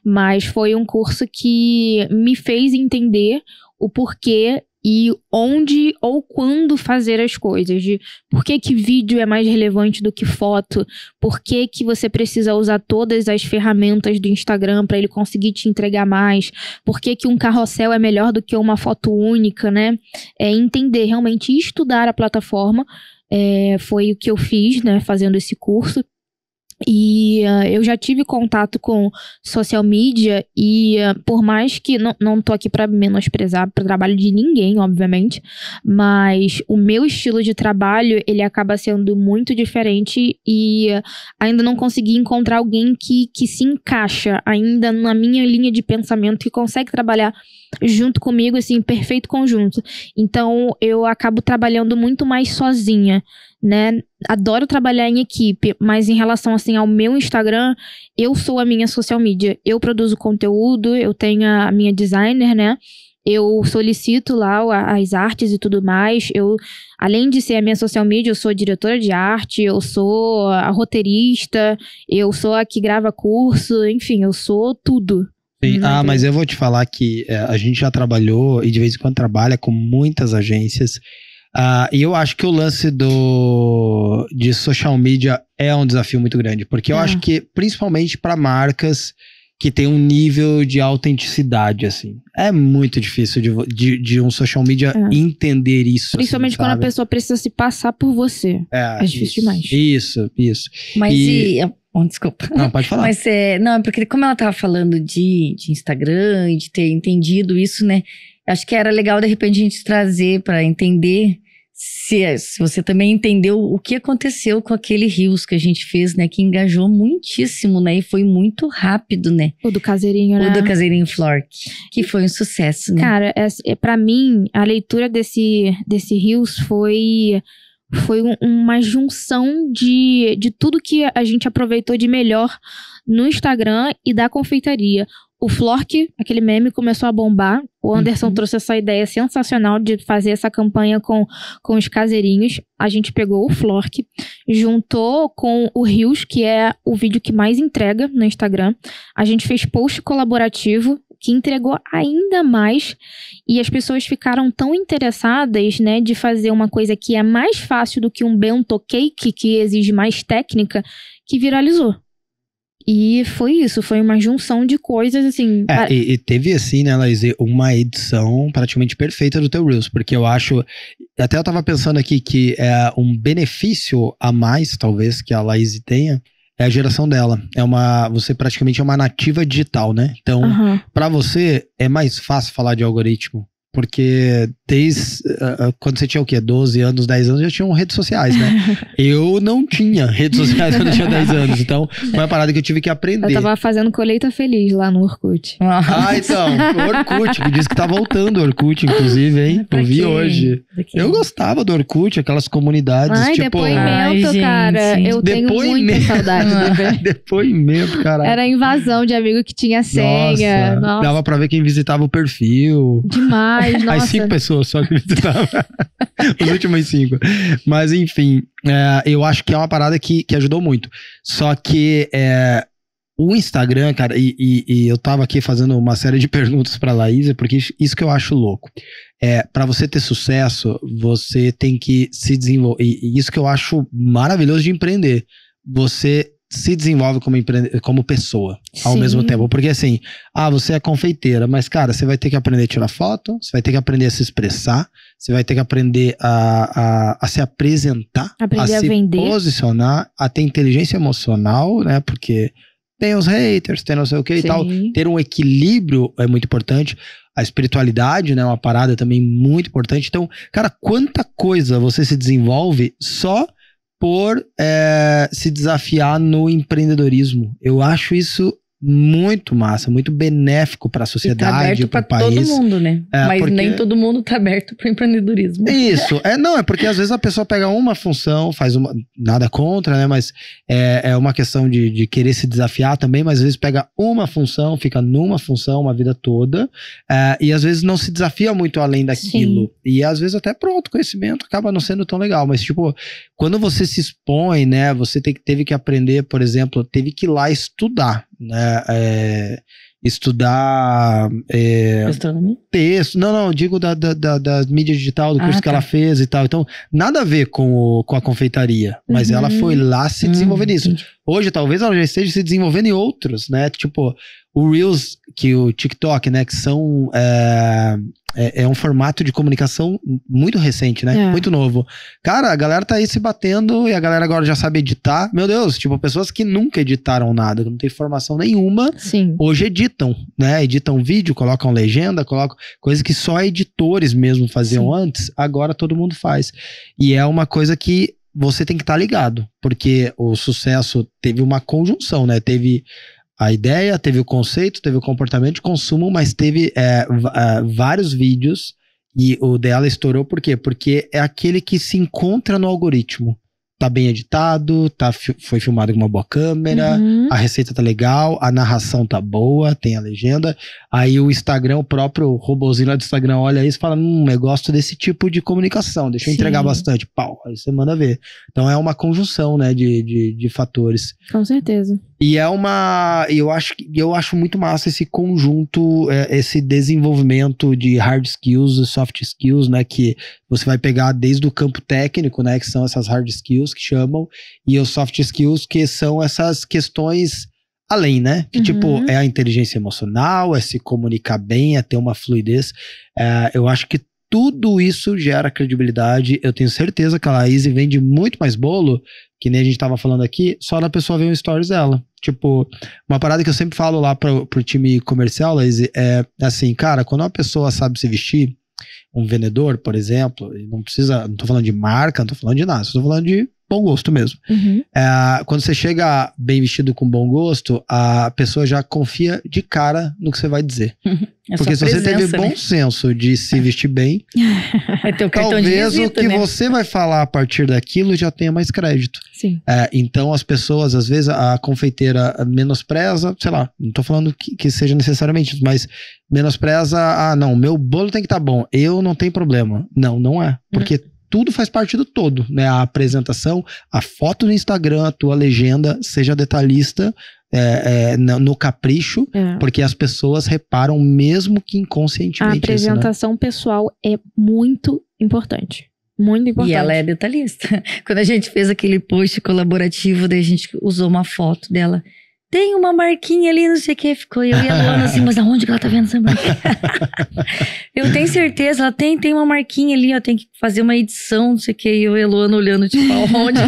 Mas foi um curso que me fez entender o porquê e onde ou quando fazer as coisas. De por que vídeo é mais relevante do que foto, por que você precisa usar todas as ferramentas do Instagram para ele conseguir te entregar mais, por que um carrossel é melhor do que uma foto única, né? Entender, realmente estudar a plataforma, foi o que eu fiz, né, fazendo esse curso. E eu já tive contato com social media e por mais que não tô aqui para menosprezar o trabalho de ninguém, obviamente, mas o meu estilo de trabalho, ele acaba sendo muito diferente e ainda não consegui encontrar alguém que se encaixa ainda na minha linha de pensamento, que consegue trabalhar junto comigo, assim, perfeito conjunto. Então, eu acabo trabalhando muito mais sozinha, né? Adoro trabalhar em equipe, mas em relação, assim, ao meu Instagram, eu sou a minha social media. Eu produzo conteúdo, eu tenho a minha designer, né? Eu solicito lá as artes e tudo mais. Além de ser a minha social media, eu sou diretora de arte, eu sou a roteirista, eu sou a que grava curso, enfim, eu sou tudo. Sim. Mas eu vou te falar que a gente já trabalhou e de vez em quando trabalha com muitas agências. E eu acho que o lance de social media é um desafio muito grande. Porque eu acho que, principalmente para marcas que tem um nível de autenticidade, assim. É muito difícil de um social media entender isso. Principalmente assim, quando a pessoa precisa se passar por você. É difícil demais. Isso. Mas desculpa. Não, pode falar. Mas não, porque como ela tava falando de Instagram e de ter entendido isso, né? Acho que era legal, de repente, a gente trazer para entender se você também entendeu o que aconteceu com aquele Reels que a gente fez, né? Que engajou muitíssimo, né? E foi muito rápido, né? O do caseirinho, né? O do caseirinho Flork, que foi um sucesso, né? Cara, pra mim, a leitura desse Reels foi uma junção de tudo que a gente aproveitou de melhor no Instagram e da confeitaria. O Flork, aquele meme, começou a bombar. O Anderson trouxe essa ideia sensacional de fazer essa campanha com os caseirinhos. A gente pegou o Flork, juntou com o Reels, que é o vídeo que mais entrega no Instagram. A gente fez post colaborativo, que entregou ainda mais. E as pessoas ficaram tão interessadas, né, de fazer uma coisa que é mais fácil do que um bento cake, que exige mais técnica, que viralizou. E foi isso, foi uma junção de coisas, assim... E teve, assim, né, Laís, uma edição praticamente perfeita do teu Reels, porque eu acho... Até eu tava pensando aqui que um benefício a mais, talvez, que a Laís tenha, é a geração dela. Você praticamente é uma nativa digital, né? Então, pra você, é mais fácil falar de algoritmo. Porque desde quando você tinha o quê? 12 anos, 10 anos, já tinham redes sociais, né? Eu não tinha redes sociais quando eu tinha 10 anos. Então, foi uma parada que eu tive que aprender. Eu tava fazendo colheita feliz lá no Orkut. Então, o Orkut, que diz que tá voltando o Orkut, inclusive, hein? Eu vi hoje. Eu gostava do Orkut, aquelas comunidades, tipo... Depoimento, cara. Eu tenho muita saudade de ver. Depoimento, caralho. Era invasão de amigo que tinha senha. Nossa. Dava pra ver quem visitava o perfil. Demais. Nossa. As 5 pessoas só que visitavam. Os últimos 5. Mas enfim, eu acho que é uma parada que ajudou muito. Só que o Instagram, cara, e eu tava aqui fazendo uma série de perguntas pra Laísa, porque isso que eu acho louco. Pra você ter sucesso, você tem que se desenvolver. E isso que eu acho maravilhoso de empreender. Você se desenvolve como pessoa ao mesmo tempo. Porque assim, você é confeiteira, mas cara, você vai ter que aprender a tirar foto, você vai ter que aprender a se expressar, você vai ter que aprender a se apresentar, a se vender, posicionar, a ter inteligência emocional, né? Porque tem os haters, tem não sei o que e tal. Ter um equilíbrio é muito importante. A espiritualidade, né? É uma parada também muito importante. Então, cara, quanta coisa você se desenvolve só por se desafiar no empreendedorismo. Eu acho isso muito massa, muito benéfico para a sociedade, para o país. Todo mundo, né? Mas porque... nem todo mundo tá aberto para o empreendedorismo. Isso. É porque às vezes a pessoa pega uma função, faz uma... Nada contra, né? Mas é uma questão de querer se desafiar também, mas às vezes pega uma função, fica numa função uma vida toda, e às vezes não se desafia muito além daquilo. Sim. E às vezes até pro autoconhecimento acaba não sendo tão legal. Mas tipo, quando você se expõe, né? Você teve que aprender, por exemplo, teve que ir lá estudar, né? Estudar texto, não, digo da mídia digital, do curso que ela fez e tal. Então, nada a ver com a confeitaria, mas ela foi lá se desenvolver nisso. Hoje, talvez ela já esteja se desenvolvendo em outros, né? Tipo, o Reels, que o TikTok, né? Que são... É um formato de comunicação muito recente, né? Muito novo. Cara, a galera tá aí se batendo e a galera agora já sabe editar. Meu Deus, tipo, pessoas que nunca editaram nada, que não tem formação nenhuma, hoje editam, né? Editam vídeo, colocam legenda, colocam coisas que só editores mesmo faziam antes, agora todo mundo faz. E é uma coisa que você tem que estar ligado, porque o sucesso teve uma conjunção, né? Teve a ideia, teve o conceito, teve o comportamento de consumo, mas teve vários vídeos e o dela estourou por quê? Porque é aquele que se encontra no algoritmo. Tá bem editado, foi filmado com uma boa câmera, a receita tá legal, a narração tá boa, tem a legenda. Aí o Instagram, o próprio robozinho lá do Instagram olha isso e fala, eu gosto desse tipo de comunicação, deixa eu entregar bastante. Pau, aí você manda ver. Então é uma conjunção, né, de fatores. Com certeza. E eu acho muito massa esse conjunto, esse desenvolvimento de hard skills e soft skills, né, que você vai pegar desde o campo técnico, né, que são essas hard skills que chamam, e os soft skills que são essas questões além, né, que tipo, é a inteligência emocional, é se comunicar bem, é ter uma fluidez. Eu acho que tudo isso gera credibilidade. Eu tenho certeza que a Laís vende muito mais bolo, que nem a gente tava falando aqui, só da pessoa ver um stories dela. Tipo, uma parada que eu sempre falo lá pro time comercial, Laís, é assim, cara, quando uma pessoa sabe se vestir, um vendedor, por exemplo, não tô falando de marca, não tô falando de nada, tô falando de bom gosto mesmo. Quando você chega bem vestido com bom gosto, a pessoa já confia de cara no que você vai dizer. Porque se você teve bom senso de se vestir bem, talvez o que você vai falar a partir daquilo já tenha mais crédito. Sim. Então as pessoas, às vezes, a confeiteira menospreza, sei lá, não tô falando que seja necessariamente isso, mas menospreza, não, meu bolo tem que estar bom, eu não tenho problema. Não é, porque tudo faz parte do todo, né? A apresentação, a foto no Instagram, a tua legenda, seja detalhista, no capricho, porque as pessoas reparam mesmo que inconscientemente. A apresentação pessoal é muito importante. Muito importante. E ela é detalhista. Quando a gente fez aquele post colaborativo, daí a gente usou uma foto dela. Tem uma marquinha ali, não sei o que, ficou eu e a Luana assim, mas aonde que ela tá vendo essa marquinha? Eu tenho certeza, ela tem uma marquinha ali, ó, tem que fazer uma edição, não sei o que, e eu e a Luana olhando, tipo, aonde?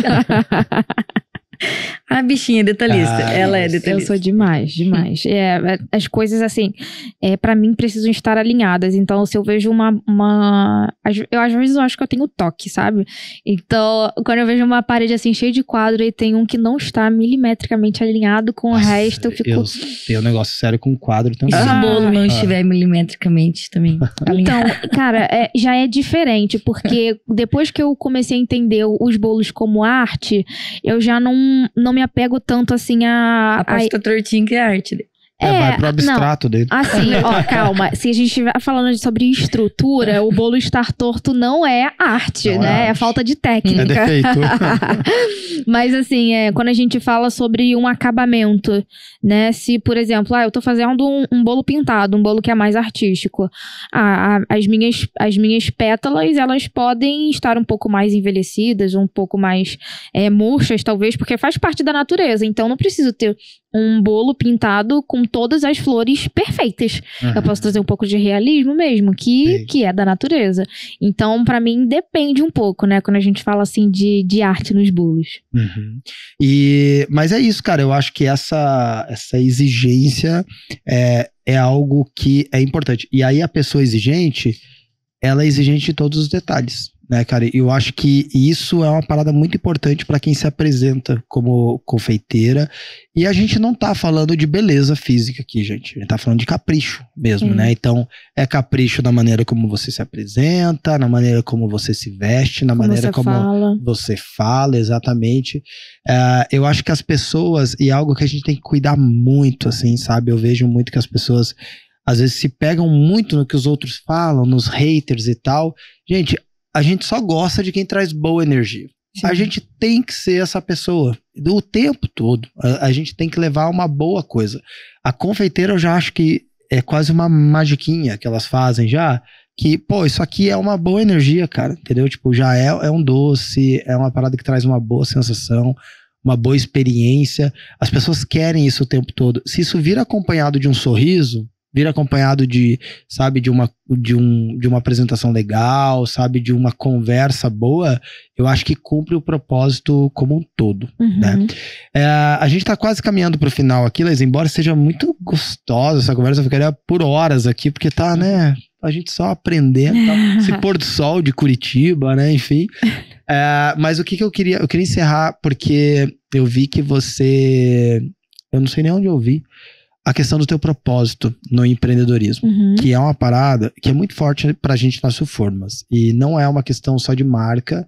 A bichinha detalhista. Ela é detalhista. Eu sou demais. As coisas, assim, pra mim, precisam estar alinhadas. Então, se eu vejo às vezes eu acho que eu tenho toque, sabe? Então, quando eu vejo uma parede, assim, cheia de quadro e tem um que não está milimetricamente alinhado com o resto, eu fico... Eu tenho um negócio sério com quadro também. E se o bolo não estiver milimetricamente também alinhado? Então, cara, já é diferente, porque depois que eu comecei a entender os bolos como arte, eu já não me apego tanto, assim, a parte da tortinha que é arte dele. Vai pro abstrato dele. Assim, calma. Se a gente estiver falando sobre estrutura, o bolo estar torto não é arte, não né? É falta de técnica. É defeito. Mas assim, quando a gente fala sobre um acabamento, né? Se, por exemplo, eu tô fazendo um bolo pintado, um bolo que é mais artístico. As minhas pétalas, elas podem estar um pouco mais envelhecidas, um pouco mais murchas, talvez, porque faz parte da natureza. Então, não preciso ter um bolo pintado com todas as flores perfeitas. Uhum. Eu posso trazer um pouco de realismo mesmo, que é da natureza. Então, pra mim, depende um pouco, né? Quando a gente fala, assim, de arte nos bolos. Uhum. Mas é isso, cara. Eu acho que essa exigência é algo que é importante. E aí, a pessoa exigente, ela é exigente de todos os detalhes. Né, cara? Eu acho que isso é uma parada muito importante para quem se apresenta como confeiteira. E a gente não tá falando de beleza física aqui, gente. A gente tá falando de capricho mesmo, né? Então, é capricho na maneira como você se apresenta, na maneira como você se veste, na maneira como você fala, exatamente. Eu acho que as pessoas, e é algo que a gente tem que cuidar muito, assim, sabe? Eu vejo muito que as pessoas, às vezes, se pegam muito no que os outros falam, nos haters e tal. Gente, a gente só gosta de quem traz boa energia. Sim. A gente tem que ser essa pessoa o tempo todo. A gente tem que levar uma boa coisa. A confeiteira, eu já acho que é quase uma magiquinha que elas fazem já. Que, isso aqui é uma boa energia, cara. Entendeu? Tipo, já é um doce, é uma parada que traz uma boa sensação, uma boa experiência. As pessoas querem isso o tempo todo. Se isso vir acompanhado de um sorriso, vir acompanhado de uma apresentação legal, sabe, de uma conversa boa, eu acho que cumpre o propósito como um todo, né? A gente tá quase caminhando pro final aqui, Laís, embora seja muito gostosa essa conversa, eu ficaria por horas aqui, porque tá, né, a gente só aprendendo, tá? Esse pôr do sol de Curitiba, né, enfim. Mas o que eu queria encerrar, porque eu vi que você, eu não sei nem onde eu vi, a questão do teu propósito no empreendedorismo, que é uma parada que é muito forte pra gente nas Suformas. E não é uma questão só de marca.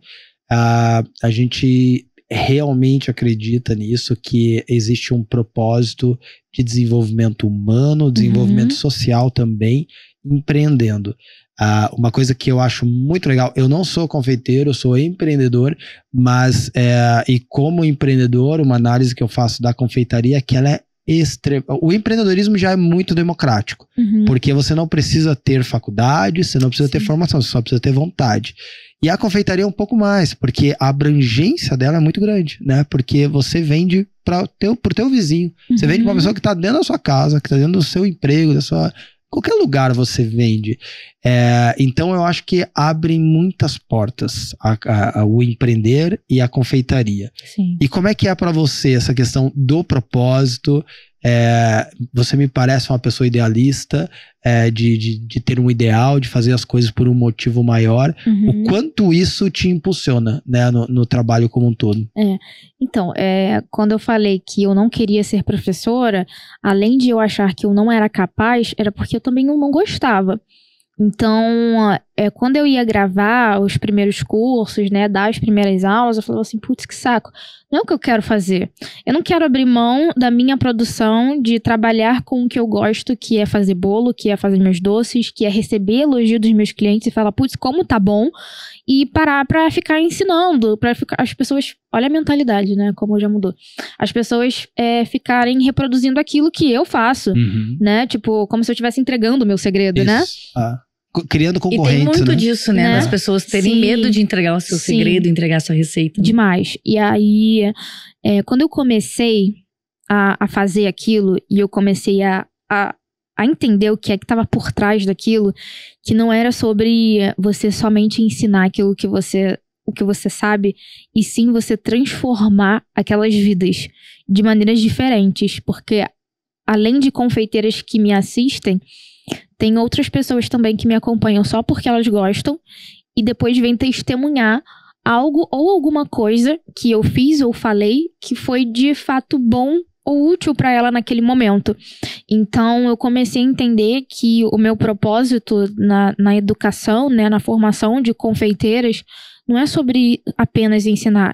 A gente realmente acredita nisso, que existe um propósito de desenvolvimento humano, desenvolvimento social também, empreendendo. Uma coisa que eu acho muito legal, eu não sou confeiteiro, eu sou empreendedor, mas e como empreendedor, uma análise que eu faço da confeitaria é que ela é o empreendedorismo já é muito democrático, porque você não precisa ter faculdade, você não precisa ter formação, você só precisa ter vontade. E a confeitaria é um pouco mais, porque a abrangência dela é muito grande, né? Porque você vende pro teu vizinho, você vende pra uma pessoa que tá dentro da sua casa, que tá dentro do seu emprego, qualquer lugar você vende. Então eu acho que abrem muitas portas o empreender e a confeitaria. Sim. E como é que é para você essa questão do propósito? Você me parece uma pessoa idealista, de ter um ideal, de fazer as coisas por um motivo maior. O quanto isso te impulsiona, né, no trabalho como um todo? Então, quando eu falei que eu não queria ser professora, além de eu achar que eu não era capaz, era porque eu também não gostava. Então, quando eu ia gravar os primeiros cursos, né, dar as primeiras aulas, eu falava assim, putz, que saco, não é o que eu quero fazer. Eu não quero abrir mão da minha produção, de trabalhar com o que eu gosto, que é fazer bolo, que é fazer meus doces, que é receber elogio dos meus clientes e falar, putz, como tá bom, e parar pra ficar ensinando, as pessoas, olha a mentalidade, né, como já mudou. As pessoas ficarem reproduzindo aquilo que eu faço, né, tipo, como se eu estivesse entregando o meu segredo, né? Criando concorrentes, e tem muito né? disso, né? Das pessoas terem medo de entregar o seu segredo, entregar a sua receita. Né? Demais. E aí, quando eu comecei a fazer aquilo, e eu comecei a entender o que estava por trás daquilo, que não era sobre você somente ensinar aquilo que você... o que você sabe, e sim você transformar aquelas vidas de maneiras diferentes. Porque além de confeiteiras que me assistem, tem outras pessoas também que me acompanham só porque elas gostam e depois vêm testemunhar algo ou alguma coisa que eu fiz ou falei que foi de fato bom ou útil para ela naquele momento. Então, eu comecei a entender que o meu propósito na educação, né, na formação de confeiteiras, não é sobre apenas ensinar,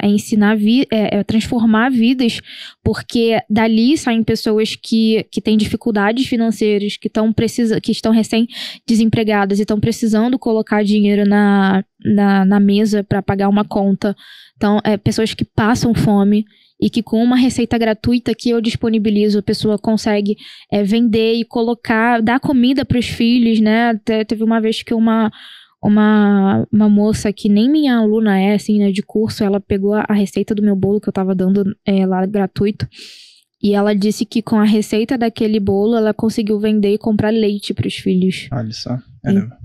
é transformar vidas, porque dali saem pessoas que têm dificuldades financeiras, que estão recém-desempregadas e estão precisando colocar dinheiro na mesa para pagar uma conta. Então, pessoas que passam fome e que com uma receita gratuita que eu disponibilizo, a pessoa consegue vender e dar comida para os filhos, né? Teve uma vez que uma moça que nem minha aluna assim, né, de curso, ela pegou a receita do meu bolo que eu tava dando lá gratuito, e ela disse que com a receita daquele bolo, ela conseguiu vender e comprar leite pros filhos. Olha só.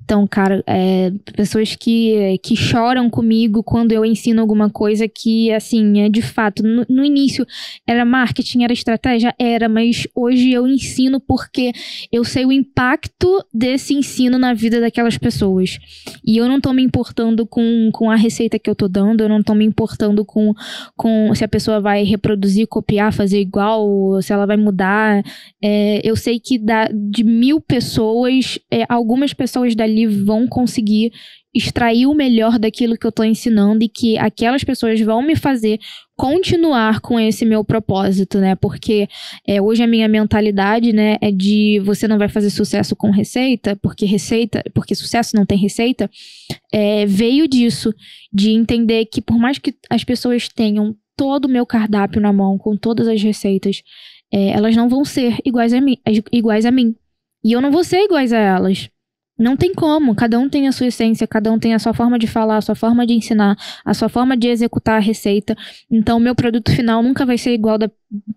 Então, cara, pessoas que choram comigo quando eu ensino alguma coisa que, assim, de fato, no início era marketing, era estratégia, mas hoje eu ensino porque eu sei o impacto desse ensino na vida daquelas pessoas. E eu não tô me importando com a receita que eu tô dando, eu não tô me importando com se a pessoa vai reproduzir, copiar, fazer igual, se ela vai mudar. Eu sei que de 1000 pessoas, algumas pessoas dali vão conseguir extrair o melhor daquilo que eu tô ensinando, e que aquelas pessoas vão me fazer continuar com esse meu propósito, né? Porque hoje a minha mentalidade, né, é de você não vai fazer sucesso com receita, porque sucesso não tem receita, veio disso, de entender que por mais que as pessoas tenham todo o meu cardápio na mão, com todas as receitas, elas não vão ser iguais a mim. E eu não vou ser iguais a elas. Não tem como, cada um tem a sua essência, cada um tem a sua forma de falar, a sua forma de ensinar, a sua forma de executar a receita. Então, o meu produto final nunca vai ser igual da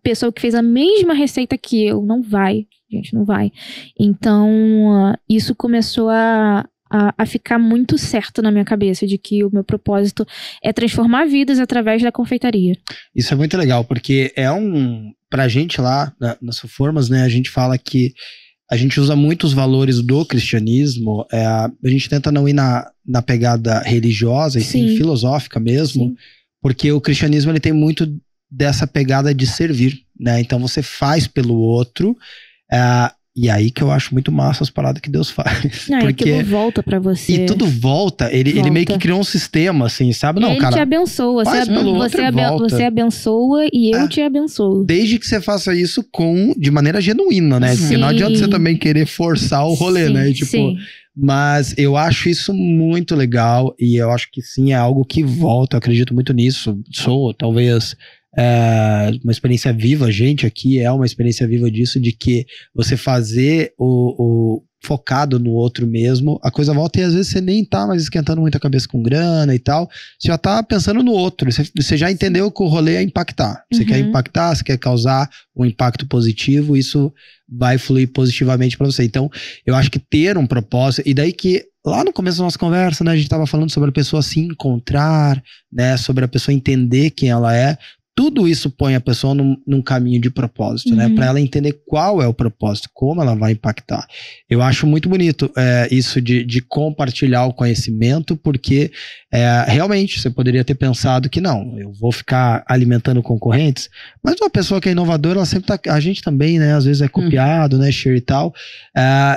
pessoa que fez a mesma receita que eu. Não vai, gente, não vai. Então, isso começou a ficar muito certo na minha cabeça, de que o meu propósito é transformar vidas através da confeitaria. Isso é muito legal, porque pra gente lá, nas Formas, né, a gente fala que a gente usa muito os valores do cristianismo, a gente tenta não ir na pegada religiosa, e sim filosófica mesmo, porque o cristianismo ele tem muito dessa pegada de servir, né? Então você faz pelo outro, e aí que eu acho muito massa as paradas que Deus faz. Não, porque tudo volta pra você. E tudo volta, ele meio que criou um sistema, assim, sabe? Não, ele cara, te abençoa, você abençoa e eu te abençoo. Desde que você faça isso de maneira genuína, né? Porque não adianta você também querer forçar o rolê, né? Tipo, mas eu acho isso muito legal, e eu acho que sim, é algo que volta, eu acredito muito nisso. Talvez uma experiência viva, a gente aqui é uma experiência viva disso, de que você fazer o focado no outro mesmo, a coisa volta, e às vezes você nem tá mais esquentando muito a cabeça com grana e tal, você já tá pensando no outro, você já entendeu que o rolê é impactar, você quer impactar, você quer causar um impacto positivo, isso vai fluir positivamente pra você. Então, eu acho que ter um propósito, e daí que lá no começo da nossa conversa, né, a gente tava falando sobre a pessoa se encontrar, né, sobre a pessoa entender quem ela é. Tudo isso põe a pessoa num caminho de propósito, né? Pra ela entender qual é o propósito, como ela vai impactar. Eu acho muito bonito isso de compartilhar o conhecimento, porque realmente você poderia ter pensado que não, eu vou ficar alimentando concorrentes, mas uma pessoa que é inovadora, ela sempre tá, a gente também, né? Às vezes é copiado, né? Share e tal.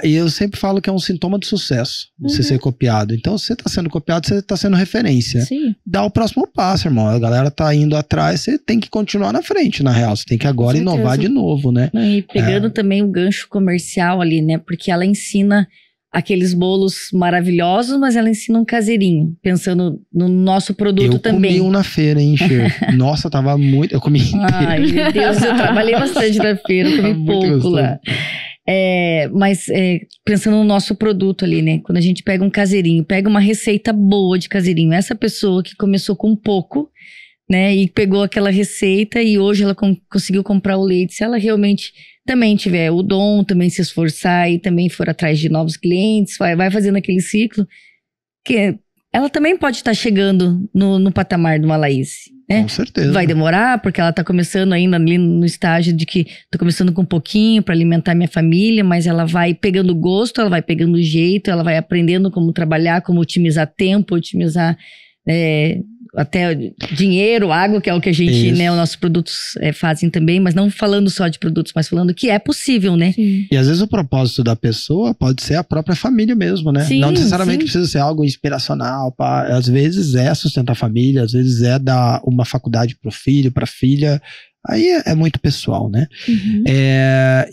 E eu sempre falo que é um sintoma de sucesso, você ser copiado. Então, se você tá sendo copiado, você tá sendo referência. Sim. Dá o próximo passo, irmão. A galera tá indo atrás, você tem que continuar na frente, na real. Você tem que agora inovar de novo, né? E pegando também o gancho comercial ali, né? Porque ela ensina aqueles bolos maravilhosos, mas ela ensina um caseirinho, pensando no nosso produto também. Eu comi um na feira, hein, Cher? Nossa, tava muito... Eu comi inteiro. Ai, meu Deus, eu trabalhei bastante na feira, comi pouco lá. Mas pensando no nosso produto ali, né? Quando a gente pega um caseirinho, pega uma receita boa de caseirinho, essa pessoa que começou com pouco, né, e pegou aquela receita e hoje ela conseguiu comprar o leite, se ela realmente também tiver o dom, também se esforçar e também for atrás de novos clientes, vai fazendo aquele ciclo, que ela também pode estar chegando no patamar de uma Laís. Né? Com certeza. Vai demorar, porque ela tá começando ainda ali no estágio de que tô começando com um pouquinho para alimentar minha família, mas ela vai pegando gosto, ela vai pegando jeito, ela vai aprendendo como trabalhar, como otimizar tempo, otimizar até dinheiro, água, que é o que a gente, né, os nossos produtos fazem também, mas não falando só de produtos, mas falando que é possível, né? Sim. E às vezes o propósito da pessoa pode ser a própria família mesmo, né? Sim, não necessariamente precisa ser algo inspiracional, às vezes é sustentar a família, às vezes é dar uma faculdade pro filho, pra filha. Aí é muito pessoal, né? Uhum.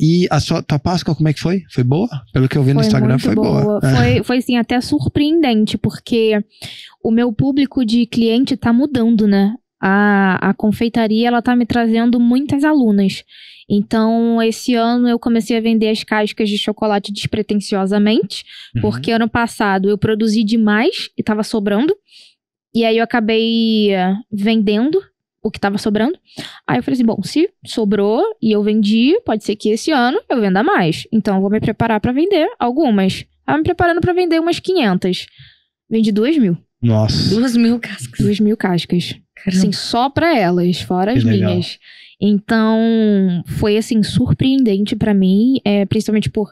E a tua Páscoa, como é que foi? Foi boa? Pelo que eu vi no Instagram, foi boa. Foi assim, até surpreendente, porque o meu público de cliente tá mudando, né? A confeitaria, ela tá me trazendo muitas alunas. Então, esse ano eu comecei a vender as cascas de chocolate despretensiosamente, porque ano passado eu produzi demais e tava sobrando. E aí eu acabei vendendo o que tava sobrando. Aí eu falei assim, bom, se sobrou e eu vendi, pode ser que esse ano eu venda mais. Então eu vou me preparar pra vender algumas. Tava me preparando pra vender umas 500. Vendi 2.000. Nossa. 2.000 cascas. 2.000 cascas. Caramba. Assim, só pra elas, fora Que as legal. minhas. Então, foi assim, surpreendente pra mim, principalmente por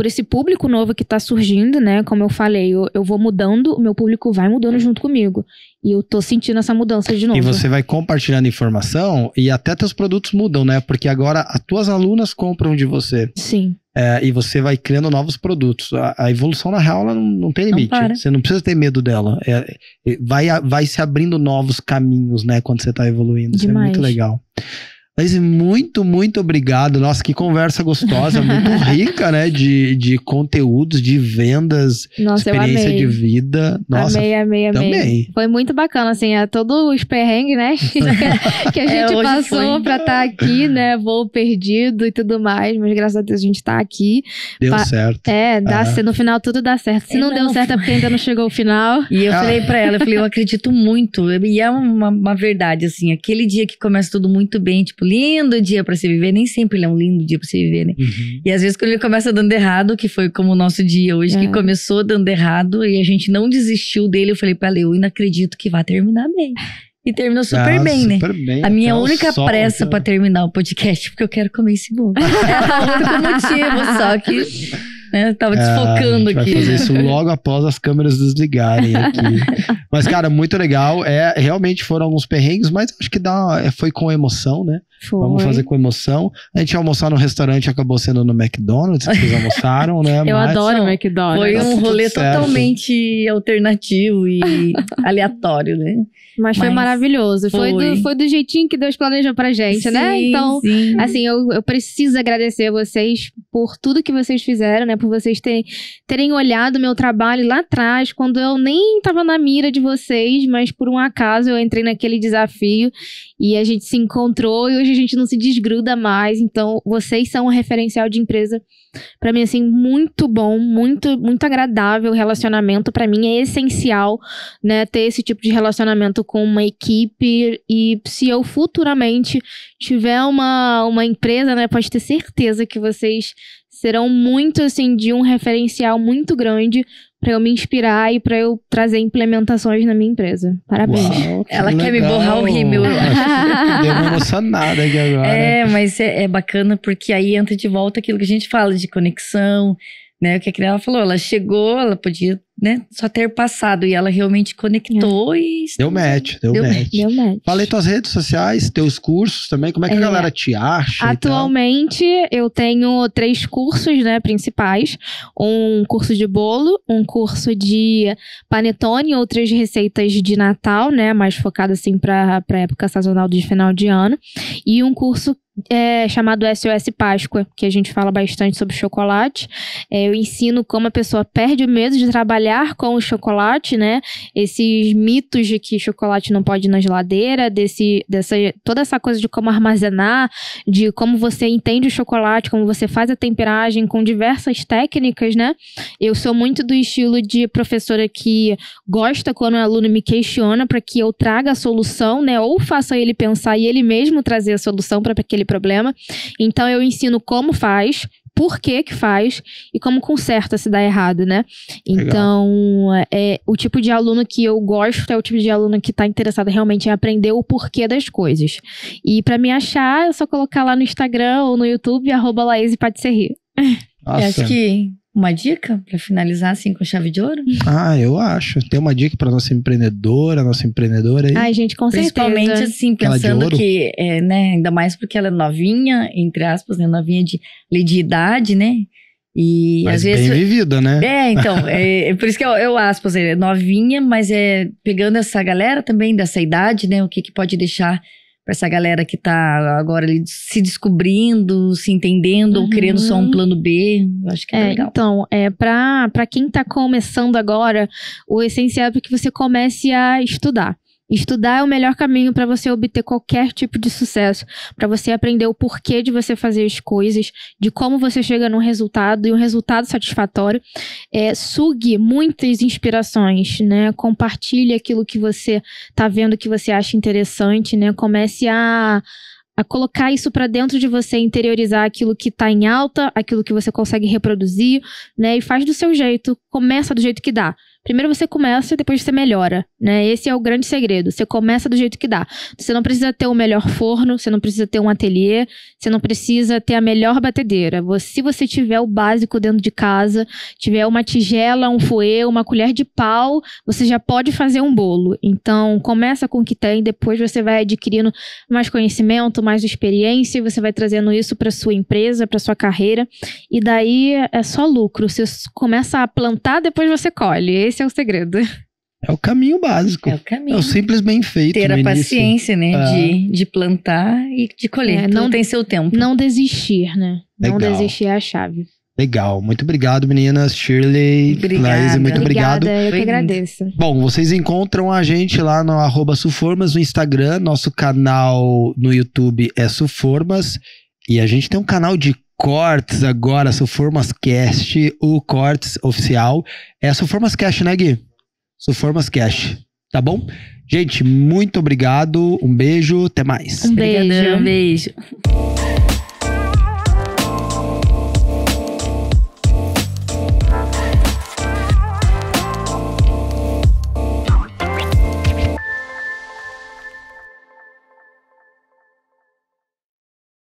esse público novo que tá surgindo, né? Como eu falei, eu vou mudando, o meu público vai mudando junto comigo. E eu tô sentindo essa mudança de novo. E você vai compartilhando informação e até teus produtos mudam, né? Porque agora as tuas alunas compram de você. Sim. E você vai criando novos produtos. A evolução, na real, ela não tem limite. para. Você não precisa ter medo dela. Vai se abrindo novos caminhos, né? Quando você tá evoluindo. Isso é Demais. muito legal. Mas muito, muito obrigado. Nossa, que conversa gostosa, muito rica, né? De conteúdos, de vendas, Nossa, experiência eu amei. de vida. Nossa, amei. também. Foi muito bacana, assim, todos os perrengues, né? que a gente hoje passou foi. pra estar aqui, né? Voo perdido e tudo mais, mas graças a Deus a gente tá aqui. Deu certo. No final tudo dá certo. Se não deu certo é porque ainda não chegou o final. E eu falei pra ela, eu acredito muito. E é uma verdade, assim, aquele dia que começa tudo muito bem, tipo, lindo dia pra se viver, nem sempre ele é um lindo dia pra se viver, né? Uhum. E às vezes quando ele começa dando errado, que foi como o nosso dia hoje, que começou dando errado e a gente não desistiu dele, eu falei pra ela, eu ainda acredito que vai terminar bem. E terminou super bem, né? Super bem. A minha Até o única sol, pressa pra terminar o podcast, porque eu quero comer esse bolo. É o único motivo, só que... Né, tava desfocando a gente aqui. vai fazer isso logo após as câmeras desligarem aqui. Mas, cara, muito legal. Realmente foram alguns perrengues, mas acho que foi com emoção, né? Foi. Vamos fazer com emoção. A gente ia almoçar no restaurante, acabou sendo no McDonald's, que vocês almoçaram, né? Eu Mas adoro Não, McDonald's. Foi um tudo rolê certo. totalmente alternativo e aleatório, né? Mas foi maravilhoso. Foi do jeitinho que Deus planejou pra gente, né? Sim, Então, sim. assim, eu preciso agradecer a vocês por tudo que vocês fizeram, né? Por vocês terem olhado o meu trabalho lá atrás, quando eu nem tava na mira de vocês, mas por um acaso eu entrei naquele desafio e a gente se encontrou e hoje a gente não se desgruda mais. Então, vocês são um referencial de empresa pra mim, assim, muito bom, muito, muito agradável o relacionamento. Pra mim é essencial, né, ter esse tipo de relacionamento com uma equipe. E se eu futuramente tiver uma empresa, né, pode ter certeza que vocês serão muito, assim, de um referencial muito grande pra eu me inspirar e pra eu trazer implementações na minha empresa. Parabéns. Uau, Ela que quer me legal. borrar o rímel, eu acho. Deu uma emocionada aqui agora. Mas é bacana porque aí entra de volta aquilo que a gente fala de conexão, né? O que a criança falou, ela chegou, ela podia, né, só ter passado e ela realmente conectou e... Deu match. Deu match. Fala aí tuas redes sociais, teus cursos também, como é que a galera te acha? Atualmente eu tenho 3 cursos, né, principais. Um curso de bolo, um curso de panetone, outras receitas de Natal, né, mais focado assim pra época sazonal de final de ano. E um curso chamado SOS Páscoa, que a gente fala bastante sobre chocolate. Eu ensino como a pessoa perde o medo de trabalhar com o chocolate, né? Esses mitos de que chocolate não pode ir na geladeira, toda essa coisa de como armazenar, de como você entende o chocolate, como você faz a temperagem com diversas técnicas, né? Eu sou muito do estilo de professora que gosta quando o aluno me questiona para que eu traga a solução, né? Ou faça ele pensar e ele mesmo trazer a solução para aquele problema. Então eu ensino como faz, por que faz e como conserta se dá errado, né? Então, o tipo de aluno que eu gosto é o tipo de aluno que tá interessado realmente em aprender o porquê das coisas. E pra me achar, é só colocar lá no Instagram ou no YouTube, @LaísePatisserie. Acho que uma dica pra finalizar assim com chave de ouro? Eu acho. Tem uma dica pra nossa empreendedora aí? Ai, gente, com Principalmente certeza. assim, pensando que, né, ainda mais porque ela é novinha, entre aspas, né, novinha de idade, né? E mas às vezes. Bem vivida, né? Então, por isso que eu aspas, é novinha, mas pegando essa galera também dessa idade, né? O que pode deixar pra essa galera que tá agora ali se descobrindo, se entendendo, ou querendo só um plano B. Eu acho que é legal. Então, pra quem tá começando agora, o essencial é que você comece a estudar. Estudar é o melhor caminho para você obter qualquer tipo de sucesso, para você aprender o porquê de você fazer as coisas, de como você chega num resultado e um resultado satisfatório. Sugue muitas inspirações, né? Compartilhe aquilo que você tá vendo que você acha interessante, né? Comece a colocar isso para dentro de você, interiorizar aquilo que tá em alta, aquilo que você consegue reproduzir, né? E faz do seu jeito, começa do jeito que dá. Primeiro você começa e depois você melhora, né? Esse é o grande segredo. Você começa do jeito que dá. Você não precisa ter o melhor forno, você não precisa ter um ateliê, você não precisa ter a melhor batedeira. Se você tiver o básico dentro de casa, tiver uma tigela, um fouet, uma colher de pau, você já pode fazer um bolo. Então, começa com o que tem, depois você vai adquirindo mais conhecimento, mais experiência, e você vai trazendo isso para sua empresa, para sua carreira, e daí é só lucro. Você começa a plantar, depois você colhe. Esse é o segredo. É o caminho básico. É o caminho. É o simples bem feito. Ter a paciência, né? De plantar e de colher. Não tem seu tempo. Não desistir, né? Legal. Não desistir é a chave. Legal. Muito obrigado, meninas. Shirley, Laís, muito obrigado. Eu que agradeço. Bom, vocês encontram a gente lá no @Suformas no Instagram. Nosso canal no YouTube é Suformas. E a gente tem um canal de cortes agora, SuformasCast, o cortes oficial. É SuformasCast, né, Gui? SuformasCast, tá bom? Gente, muito obrigado, um beijo, até mais. Um beijo. Obrigada, um beijo.